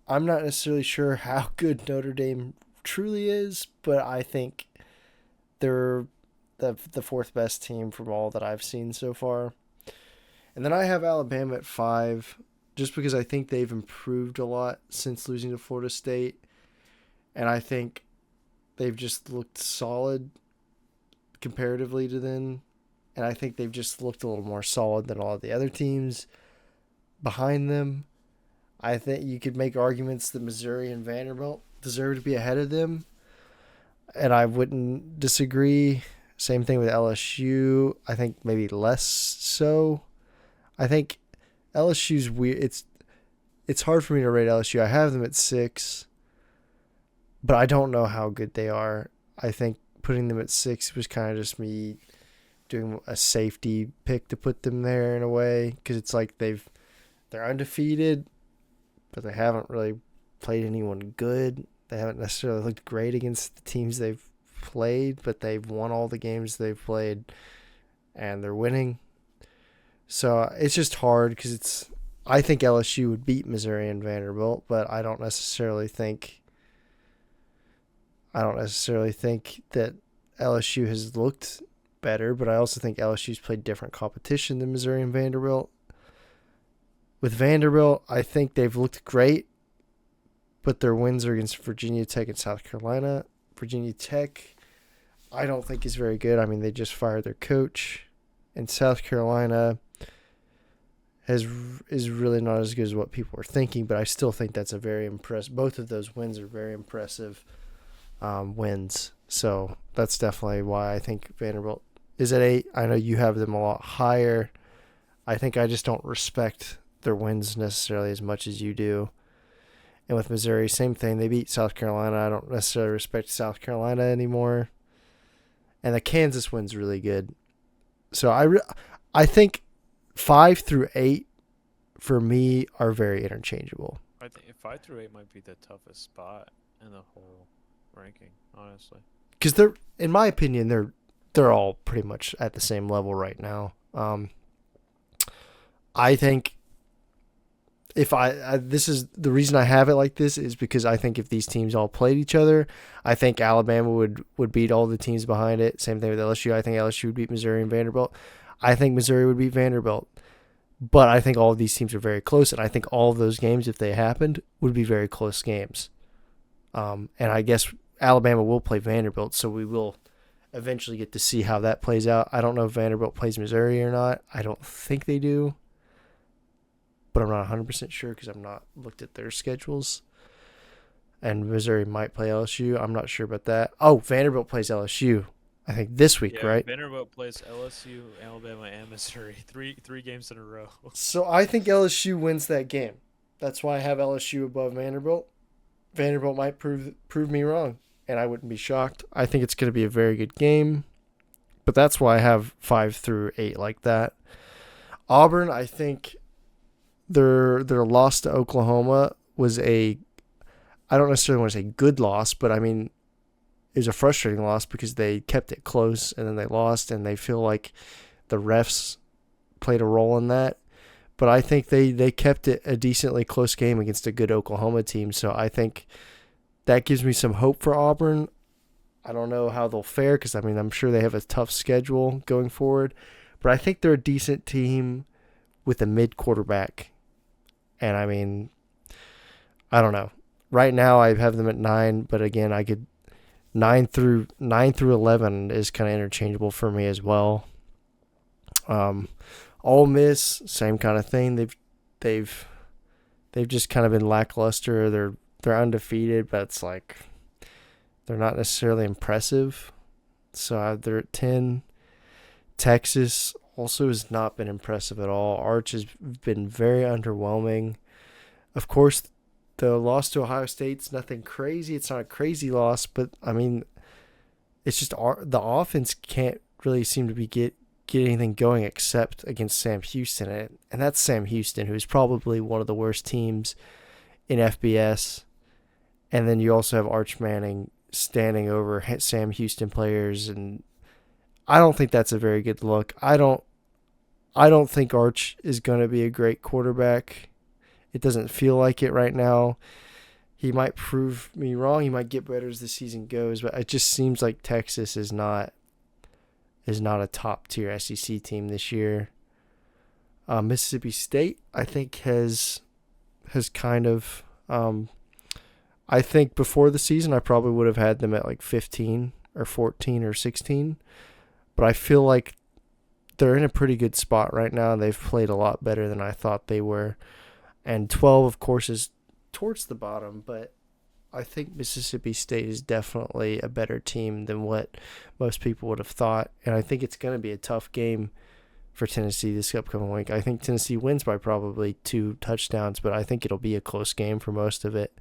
I'm not necessarily sure how good Notre Dame truly is, but I think they're the 4th best team from all that I've seen so far. And then I have Alabama at 5, just because I think they've improved a lot since losing to Florida State. And I think they've just looked solid comparatively to them. And I think they've just looked a little more solid than all of the other teams behind them. I think you could make arguments that Missouri and Vanderbilt deserve to be ahead of them. And I wouldn't disagree. Same thing with LSU. I think maybe less so. I think LSU's weird. It's hard for me to rate LSU. I have them at 6, but I don't know how good they are. I think putting them at 6 was kind of just me doing a safety pick to put them there in a way, because it's like they're undefeated, but they haven't really played anyone good. They haven't necessarily looked great against the teams they've played, but they've won all the games they've played, and they're winning. So it's just hard because I think LSU would beat Missouri and Vanderbilt, but I don't necessarily think that LSU has looked better, but I also think LSU's played different competition than Missouri and Vanderbilt. With Vanderbilt, I think they've looked great, but their wins are against Virginia Tech and South Carolina. Virginia Tech, I don't think is very good. I mean, they just fired their coach. And South Carolina is really not as good as what people are thinking, but I still think that's a very impressive. Both of those wins are very impressive wins. So that's definitely why I think Vanderbilt is at 8. I know you have them a lot higher. I think I just don't respect their wins necessarily as much as you do. And with Missouri, same thing. They beat South Carolina. I don't necessarily respect South Carolina anymore. And the Kansas win's really good. So I think 5 through 8 for me are very interchangeable. I think 5 through 8 might be the toughest spot in the whole ranking, honestly. Because in my opinion, they're all pretty much at the same level right now. I think if this is the reason I have it like this is because I think if these teams all played each other, I think Alabama would beat all the teams behind it. Same thing with LSU. I think LSU would beat Missouri and Vanderbilt. I think Missouri would beat Vanderbilt. But I think all of these teams are very close, and I think all of those games, if they happened, would be very close games. And I guess Alabama will play Vanderbilt, so we will eventually get to see how that plays out. I don't know if Vanderbilt plays Missouri or not. I don't think they do, but I'm not 100% sure because I've not looked at their schedules. And Missouri might play LSU. I'm not sure about that. Oh, Vanderbilt plays LSU, I think, this week, right? Vanderbilt plays LSU, Alabama, and Missouri. Three games in a row. So I think LSU wins that game. That's why I have LSU above Vanderbilt. Vanderbilt might prove me wrong, and I wouldn't be shocked. I think it's going to be a very good game. but that's why I have 5 through 8 like that. Auburn, I think their loss to Oklahoma was I don't necessarily want to say good loss, but I mean it was a frustrating loss because they kept it close and then they lost, and they feel like the refs played a role in that. But I think they kept it a decently close game against a good Oklahoma team, so I think that gives me some hope for Auburn. I don't know how they'll fare because, I mean, I'm sure they have a tough schedule going forward, but I think they're a decent team with a mid quarterback. And I mean, I don't know. Right now I have them at 9, but again, I could 9 through 11 is kind of interchangeable for me as well. Ole Miss, same kind of thing. They've just kind of been lackluster. They're undefeated, but it's like they're not necessarily impressive. So they're at 10. Texas also has not been impressive at all. Arch has been very underwhelming. Of course, the loss to Ohio State's nothing crazy. It's not a crazy loss, but I mean, it's just the offense can't really seem to get anything going except against Sam Houston. And that's Sam Houston, who's probably one of the worst teams in FBS. And then you also have Arch Manning standing over Sam Houston players, and I don't think that's a very good look. I don't think Arch is going to be a great quarterback. It doesn't feel like it right now. He might prove me wrong. He might get better as the season goes, but it just seems like Texas is not a top tier SEC team this year. Mississippi State, I think, has kind of. I think before the season, I probably would have had them at like 15 or 14 or 16, but I feel like they're in a pretty good spot right now. They've played a lot better than I thought they were. And 12, of course, is towards the bottom, but I think Mississippi State is definitely a better team than what most people would have thought. And I think it's going to be a tough game for Tennessee this upcoming week. I think Tennessee wins by probably 2 touchdowns, but I think it'll be a close game for most of it.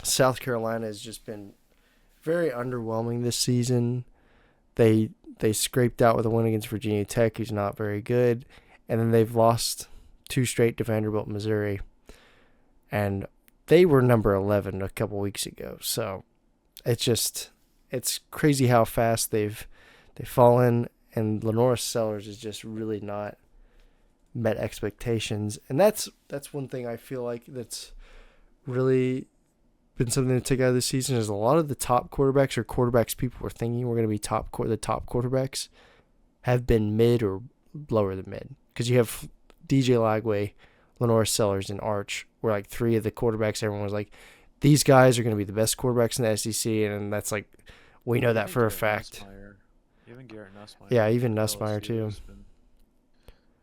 South Carolina has just been very underwhelming this season. They scraped out with a win against Virginia Tech, who's not very good, and then they've lost 2 straight to Vanderbilt, Missouri, and they were number 11 a couple weeks ago. So it's crazy how fast they've fallen, and Lenora Sellers is just really not met expectations, and that's one thing I feel like that's really been something to take out of this season is a lot of the top quarterbacks or quarterbacks people were thinking were going to be the top quarterbacks have been mid or lower than mid, because you have DJ Lagway, Lenora Sellers, and Arch were like 3 of the quarterbacks everyone was like, these guys are going to be the best quarterbacks in the SEC, and that's like, we know that for a fact. Even Garrett Nussmeier. Yeah, even Nussmeier too.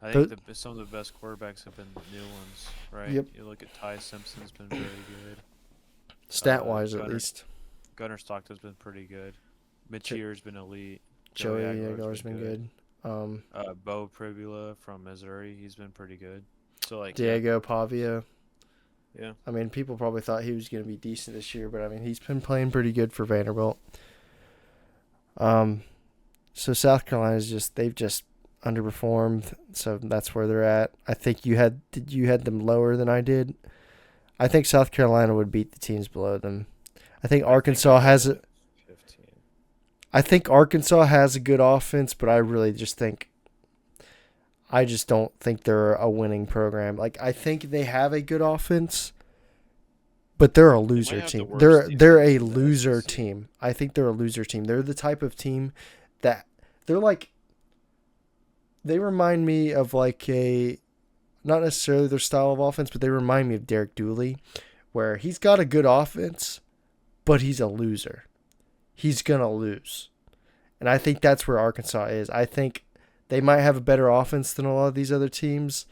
I think some of the best quarterbacks have been new ones, right? Yep. You look at Ty Simpson's been very good. Stat-wise, at least. Gunnar Stockton's been pretty good. Mitch Year's been elite. Joey Aguilar's been good. Bo Pribula from Missouri, he's been pretty good. So like Diego Pavia. Yeah. I mean, people probably thought he was going to be decent this year, but I mean, he's been playing pretty good for Vanderbilt. So South Carolina's they've just underperformed, so that's where they're at. I think you had them lower than I did. I think South Carolina would beat the teams below them. I think Arkansas has 15. I think Arkansas has a good offense, but I really just don't think they're a winning program. Like, I think they have a good offense, but they're a loser team. They're a loser team. I think they're a loser team. They're the type of team that they're like. They remind me of like not necessarily their style of offense, but they remind me of Derek Dooley, where he's got a good offense, but he's a loser. He's gonna lose, and I think that's where Arkansas is. I think they might have a better offense than a lot of these other teams,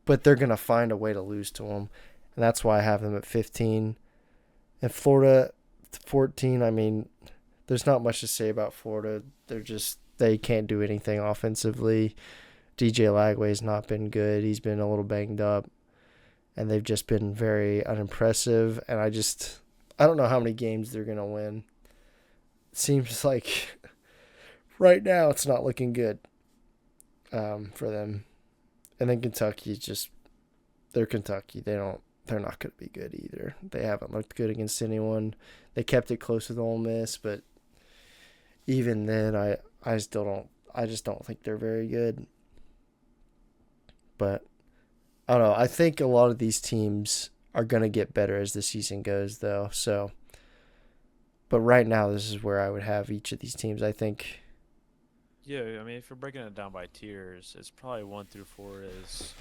but they're going to find a way to lose to them. And that's why I have them at 15. And Florida, 14, I mean, there's not much to say about Florida. They can't do anything offensively. DJ Lagway's not been good. He's been a little banged up. And they've just been very unimpressive. And I don't know how many games they're going to win. seems like right now it's not looking good for them. And then Kentucky just they're Kentucky. They're not going to be good either. They haven't looked good against anyone. They kept it close with Ole Miss, but even then I just don't think they're very good. But I don't know. I think a lot of these teams are going to get better as the season goes though. So but right now this is where I would have each of these teams. I think Yeah, I mean, if you're breaking it down by tiers, it's probably 1 through 4 is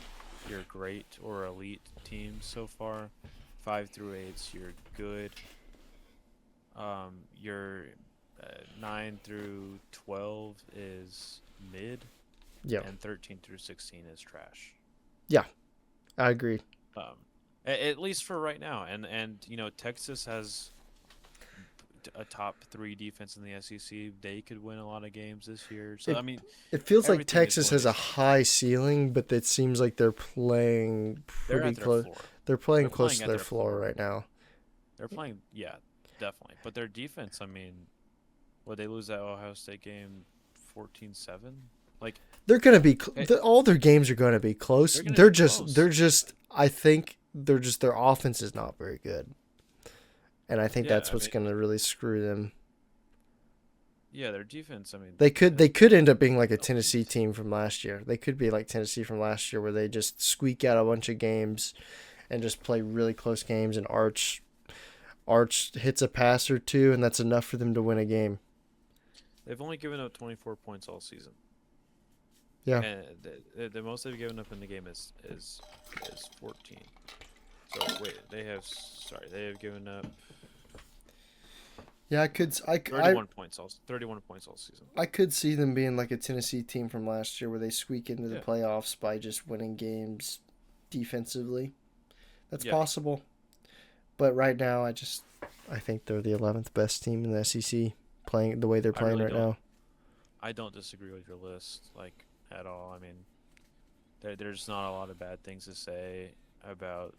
your great or elite teams so far. 5 through 8's your good. Your 9 through 12 is mid, yeah. and 13 through 16 is trash. Yeah. I agree. Um, at least for right now, and Texas has a top 3 defense in the SEC. They could win a lot of games this year. So It I mean, it feels like everything is Texas going has a to change. high ceiling, but it seems like they're playing They're pretty at their close. floor. They're playing They're close playing to at their their floor floor. right now. They're playing, yeah, definitely. But their defense, I mean, would they lose that Ohio State game 14-7? Like, They're gonna be it, all their games are gonna be close. they're going to be They're close. just. I think they're just their offense is not very good, and I think Yeah, that's I what's mean, gonna really screw them. yeah, their defense, I mean, They has could been end up being like a Tennessee elite. team from last year. They could be like Tennessee from last year, where they just squeak out a bunch of games, and just play really close games, and Arch hits a pass or two, and that's enough for them to win a game. They've only given up 24 points all season. Yeah. And the most they've given up in the game is 14. So, wait, they have given up Yeah, 31 points all season. I could see them being like a Tennessee team from last year where they squeak into the Yeah. playoffs by just winning games defensively. That's Yeah. possible. But right now I think they're the 11th best team in the SEC playing the way they're I playing really right don't now. I don't disagree with your list, like, at all. I mean, there's not a lot of bad things to say about.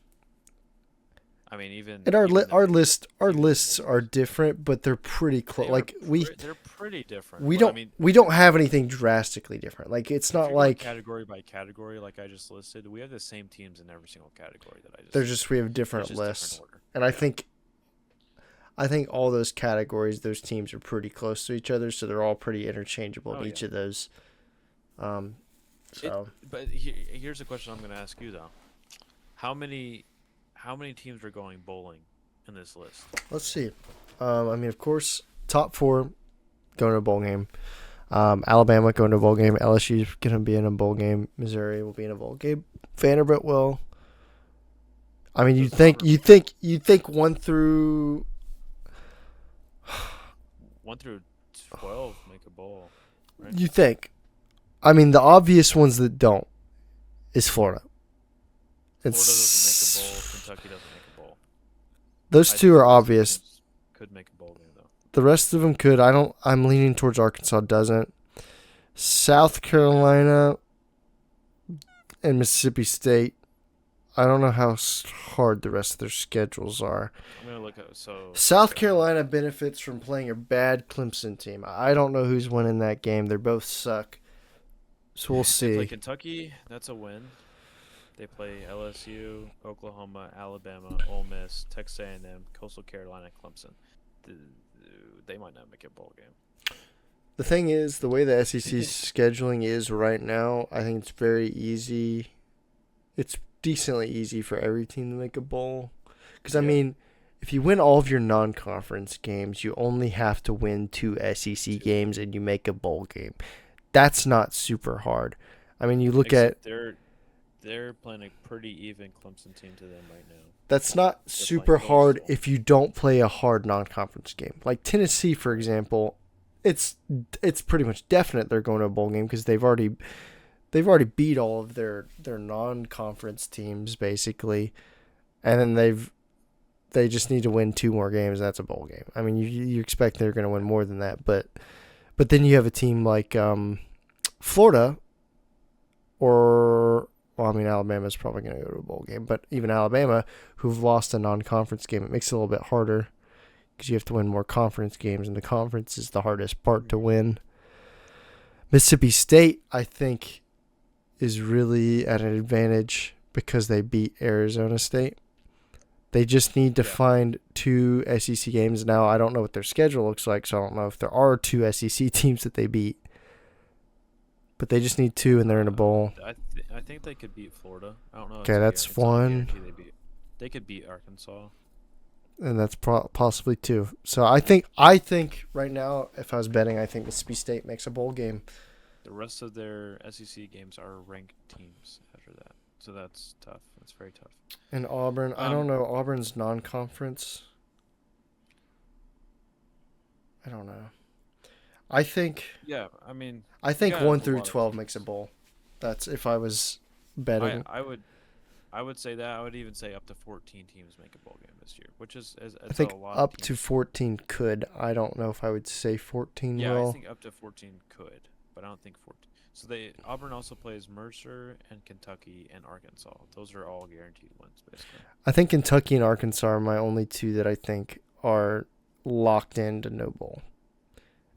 I mean, And our even the lists are negatives. different, but they're pretty close. Like They're pretty different. we But I don't mean, we don't have anything drastically different. Like it's if not you're going like category by category, like I just listed, we have the same teams in every single category that I just they're listed. just we have It's different just different lists. order. And Yeah. I think all those categories, those teams are pretty close to each other, so they're all pretty interchangeable Oh in yeah. each of those. Um, It. so But here's a question I'm going to ask you though. How many how many teams are going bowling in this list? let's see. I mean, of course, top 4 going to a bowl game. Alabama going to a bowl game. LSU's going to be in a bowl game. Missouri will be in a bowl game. Vanderbilt will. I mean, Does Auburn make it? you think 1 through 12 make a bowl, right? you think. I mean, the obvious ones that don't is Florida. Florida doesn't make a bowl. It's Kentucky doesn't make a bowl. those I two think are the rest of the obvious. teams could make a bowl game though. The rest of them could. I don't. I'm leaning towards Arkansas doesn't. South Carolina and Mississippi State. I don't know how hard the rest of their schedules are. I'm gonna look at South Carolina benefits from playing a bad Clemson team. I don't know who's winning that game. They both suck. So we'll they play see. Kentucky. That's a win. They play LSU, Oklahoma, Alabama, Ole Miss, Texas A&M, Coastal Carolina, Clemson. Th- They might not make a bowl game. The thing is, the way the SEC scheduling is right now, I think it's very easy. It's decently easy for every team to make a bowl. Because, I Yeah. mean, if you win all of your non conference games, you only have to win 2 SEC games and you make a bowl game. That's not super hard. I mean, you look at. Except they're playing a pretty even Clemson team to them right now. That's not They're playing super hard Coastal. if you don't play a hard non-conference game. Like Tennessee, for example, it's pretty much definite they're going to a bowl game because they've already beat all of their non-conference teams basically, and then they just need to win 2 more games. That's a bowl game. I mean, you expect they're going to win more than that, but then you have a team like Florida or. Well, I mean, Alabama's probably going to go to a bowl game, but even Alabama, who've lost a non-conference game, it makes it a little bit harder. because you have to win more conference games, and the conference is the hardest part to win. Mississippi State, I think, is really at an advantage because they beat Arizona State. They just need to find 2 SEC games. Now, I don't know what their schedule looks like, so I don't know if there are 2 SEC teams that they beat. But they just need 2, and they're in a bowl. I think they could beat Florida. I don't know. Okay, that's one. They could beat Arkansas. And that's possibly 2. So I think right now, if I was betting, I think Mississippi State makes a bowl game. The rest of their SEC games are ranked teams after that. So that's tough. That's very tough. And Auburn, I don't know. Auburn's non-conference. I don't know. I think. Yeah, I mean. I think 1 through 12 makes a bowl. That's if I was betting. I would say that. I would even say up to 14 teams make a bowl game this year, which is I think a lot up of to 14 could. I don't know if I would say 14 will. I think up to 14 could, but I don't think 14. So Auburn also plays Mercer and Kentucky and Arkansas. Those are all guaranteed wins, basically. I think Kentucky and Arkansas are my only 2 that I think are locked into no bowl.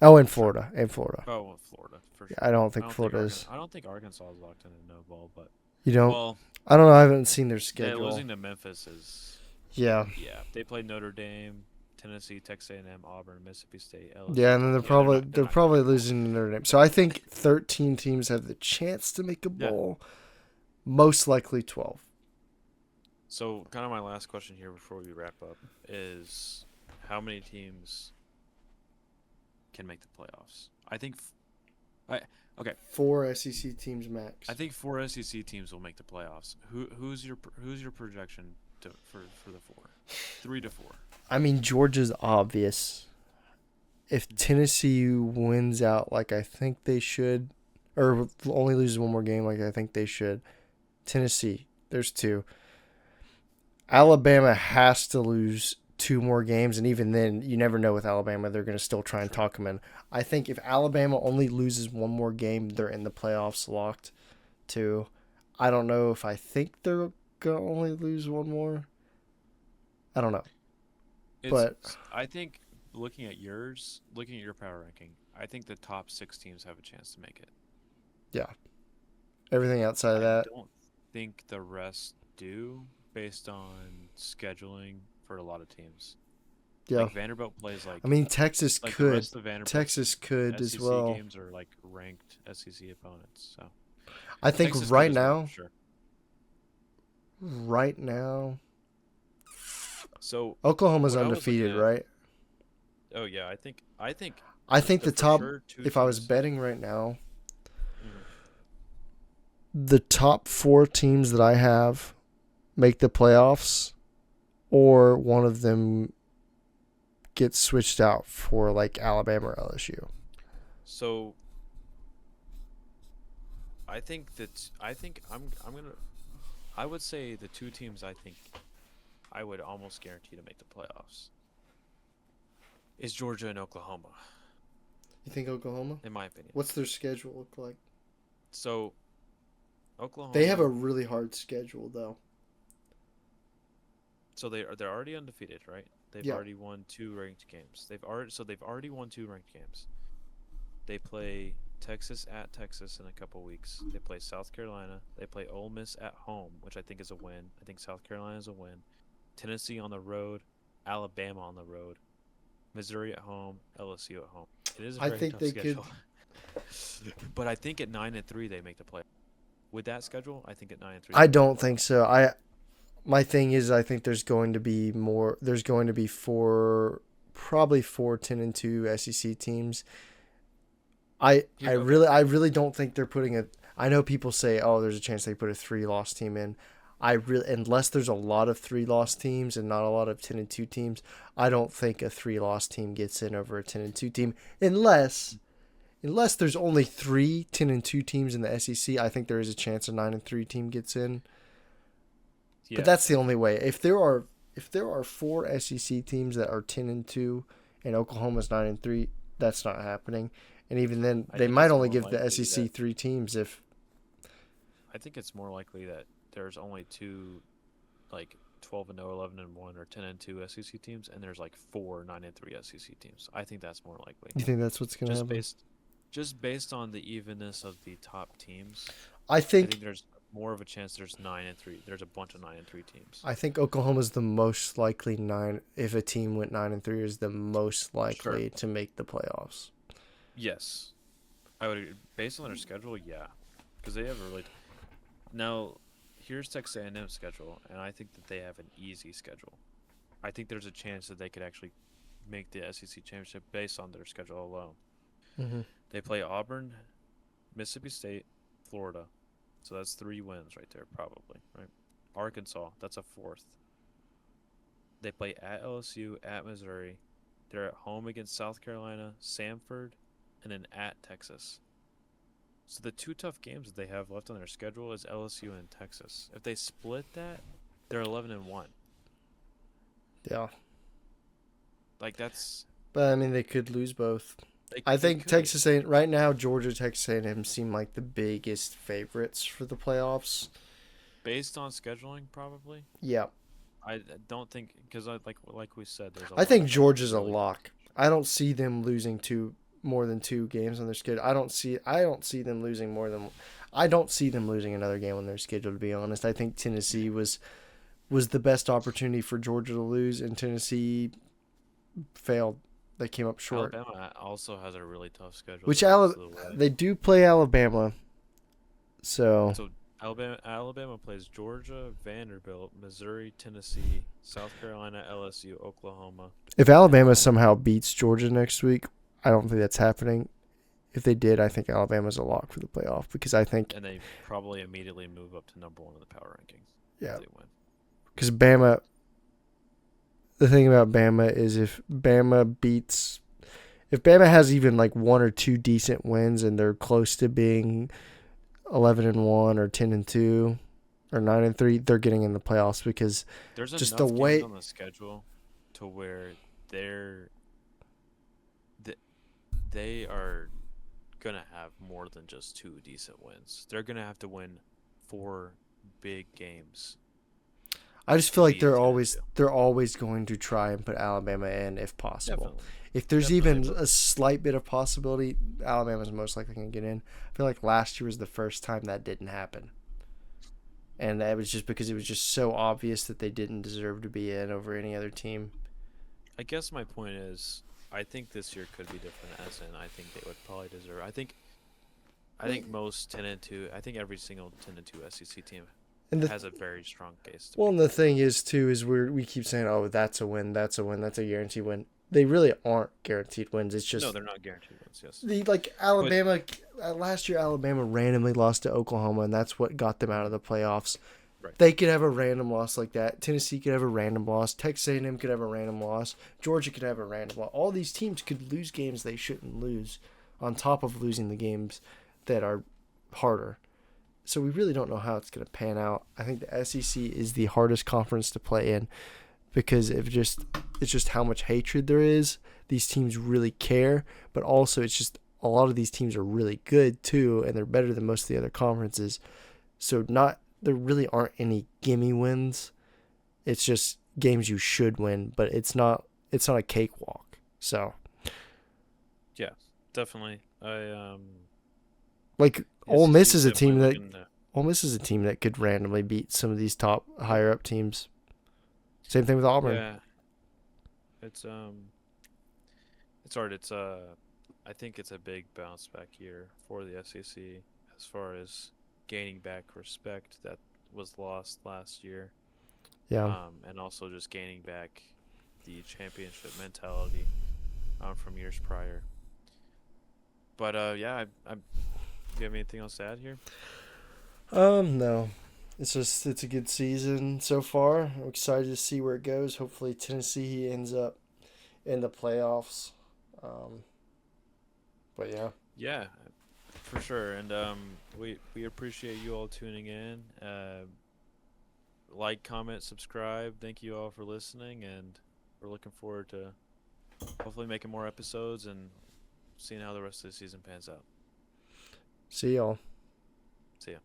Oh, and Florida. Oh, Florida for sure. Yeah, I don't think Florida is. I don't think Arkansas is locked into no bowl, but you don't. Well, I don't know. I haven't seen their schedule. losing to Memphis is. Yeah. Yeah, they played Notre Dame, Tennessee, Texas A&M, Auburn, Mississippi State, LSU. Yeah, and then they're probably losing to Notre Dame. So I think 13 teams have the chance to make a bowl. Yeah. Most likely 12. So, kind of my last question here before we wrap up is, how many teams can make the playoffs? I think. Okay. 4 SEC teams max. I think 4 SEC teams will make the playoffs. Who's your projection for the 4? 3 to 4. I mean, Georgia's obvious. If Tennessee wins out like I think they should, or only loses 1 more game like I think they should, Tennessee, there's 2. Alabama has to lose 2 more games, and even then, you never know with Alabama. They're going to still try and talk them in. I think if Alabama only loses 1 more game, they're in the playoffs locked, too. I don't know if I think they're going to only lose 1 more. I don't know. But I think looking at your power ranking, I think the top 6 teams have a chance to make it. Yeah. Everything outside of that. I don't think the rest do, based on scheduling for a lot of teams. Yeah. Like Vanderbilt plays like. I mean, Texas like could. The rest of Texas could SEC as well. Games are like ranked SEC opponents, so. I think Texas right now. Well, sure. Right now. So Oklahoma's undefeated, right? Oh yeah, I think the top. Sure if I was betting right now, the top 4 teams that I have make the playoffs, or one of them gets switched out for like Alabama or LSU. So I would say the 2 teams I think I would almost guarantee to make the playoffs is Georgia and Oklahoma. You think Oklahoma? In my opinion. What's their schedule look like? So, Oklahoma. They have a really hard schedule, though. So they're already undefeated, right? They've already won 2 ranked games. They've already won 2 ranked games. They play Texas at Texas in a couple weeks. They play South Carolina. They play Ole Miss at home, which I think is a win. I think South Carolina is a win. Tennessee on the road, Alabama on the road, Missouri at home, LSU at home. It is a very tough schedule. But I think at 9-3 they make the play. With that schedule, I think at 9-3. I don't think so. My thing is, I think there's going to be more. There's going to be probably 4 10-2 SEC teams. I really don't think they're putting a. I know people say, oh, there's a chance they put a 3-loss team in. Unless there's a lot of 3-loss teams and not a lot of 10-2 teams, I don't think a 3-loss team gets in over a 10-2 team. Unless there's only 3 10-2 teams in the SEC, I think there is a chance a 9-3 team gets in. Yeah. But that's the only way. If there are 4 SEC teams that are 10-2 and Oklahoma's 9-3, that's not happening. And even then, they might only give the SEC 3 teams if. I think it's more likely that there's only 2, like 12-0, 11-1, or 10-2 SEC teams, and there's like 4 9-3 SEC teams. I think that's more likely. You think that's what's gonna Just happen? based on the evenness of the top teams, I I think think there's more of a chance there's 9-3. There's a bunch of 9-3 teams. I think Oklahoma's the most likely nine. If a team went 9-3, is the most Sure. likely to make the playoffs. Yes, I would. Based on their schedule, yeah, because they have a really. Now, here's Texas A&M's schedule, and I think that they have an easy schedule. I think there's a chance that they could actually make the SEC championship based on their schedule alone. Hmm. They play Auburn, Mississippi State, Florida. So that's 3 wins right there, probably, right? Arkansas, that's a fourth. They play at LSU, at Missouri. They're at home against South Carolina, Samford, and then at Texas. So the two tough games that they have left on their schedule is LSU and Texas. If they split that, they're 11-1. Yeah, Like that's but I mean they could lose both. I they think could. Texas A right now Georgia, Texas A&M seem like the biggest favorites for the playoffs. Based on scheduling, probably. Yeah, I don't think because like we said, there's a I lot think of them that Georgia's a really lock. I don't see them losing more than 2 games on their schedule. I don't see them losing more than. I don't see them losing another game on their schedule. To be honest, I think Tennessee was the best opportunity for Georgia to lose, and Tennessee failed. They came up short. Alabama also has a really tough schedule Which the rest of the way. They do play Alabama, so So Alabama plays Georgia, Vanderbilt, Missouri, Tennessee, South Carolina, LSU, Oklahoma, if and Alabama Auburn. somehow beats Georgia next week, I don't think that's happening. If they did, I think Alabama's a lock for the playoff because I think And they probably immediately move up to number 1 in the power rankings yeah, if they win. because Bama. The thing about Bama is if Bama has even like 1 or 2 decent wins and they're close to being 11-1 or 10-2 or 9-3, they're getting in the playoffs because There's just the enough games way. on the schedule to where th- they are gonna have more than just 2 decent wins. They're gonna have to win 4 big games I just feel to like be a 10-2. they're always going to try and put Alabama in if possible. Definitely, If there's definitely. even But a slight bit of possibility, Alabama's most likely going to get in. I feel like last year was the first time that didn't happen. And that was just because it was just so obvious that they didn't deserve to be in over any other team. I guess my point is, I think this year could be different. As in, I think they would probably deserve. I think most 10-2. I think every single 10-2 SEC team And has a very strong case to well, make and the the thing playoffs. is too is we keep saying, oh, that's a win, that's a win, that's a guaranteed win. They really aren't guaranteed wins. It's No, just they're not guaranteed wins. Yes, the like but Alabama last year. Alabama randomly lost to Oklahoma, and that's what got them out of the playoffs. right. They could have a random loss like that. Tennessee could have a random loss. Texas A&M could have a random loss. Georgia could have a random loss. All these teams could lose games they shouldn't lose, on top of losing the games that are harder. So we really don't know how it's going to pan out. I think the SEC is the hardest conference to play in because it's just how much hatred there is. These teams really care, but also it's just a lot of these teams are really good too, and they're better than most of the other conferences. So not there really aren't any gimme wins. It's just games you should win, but it's not a cakewalk. So Yeah, definitely. like The Ole SEC Miss is is a definitely team that looking. Ole Miss is a team that could randomly beat some of these top higher up teams. Same thing with Auburn. Yeah, it's it's hard. I think it's a big bounce back year for the SEC as far as gaining back respect that was lost last year. Yeah. And also just gaining back the championship mentality from years prior. But yeah, do you have anything else to add here? No. It's a good season so far. I'm excited to see where it goes. Hopefully Tennessee ends up in the playoffs. Um, but yeah. Yeah, for sure. And we appreciate you all tuning in. Like, comment, subscribe. Thank you all for listening, and we're looking forward to hopefully making more episodes and seeing how the rest of the season pans out. See y'all. See ya.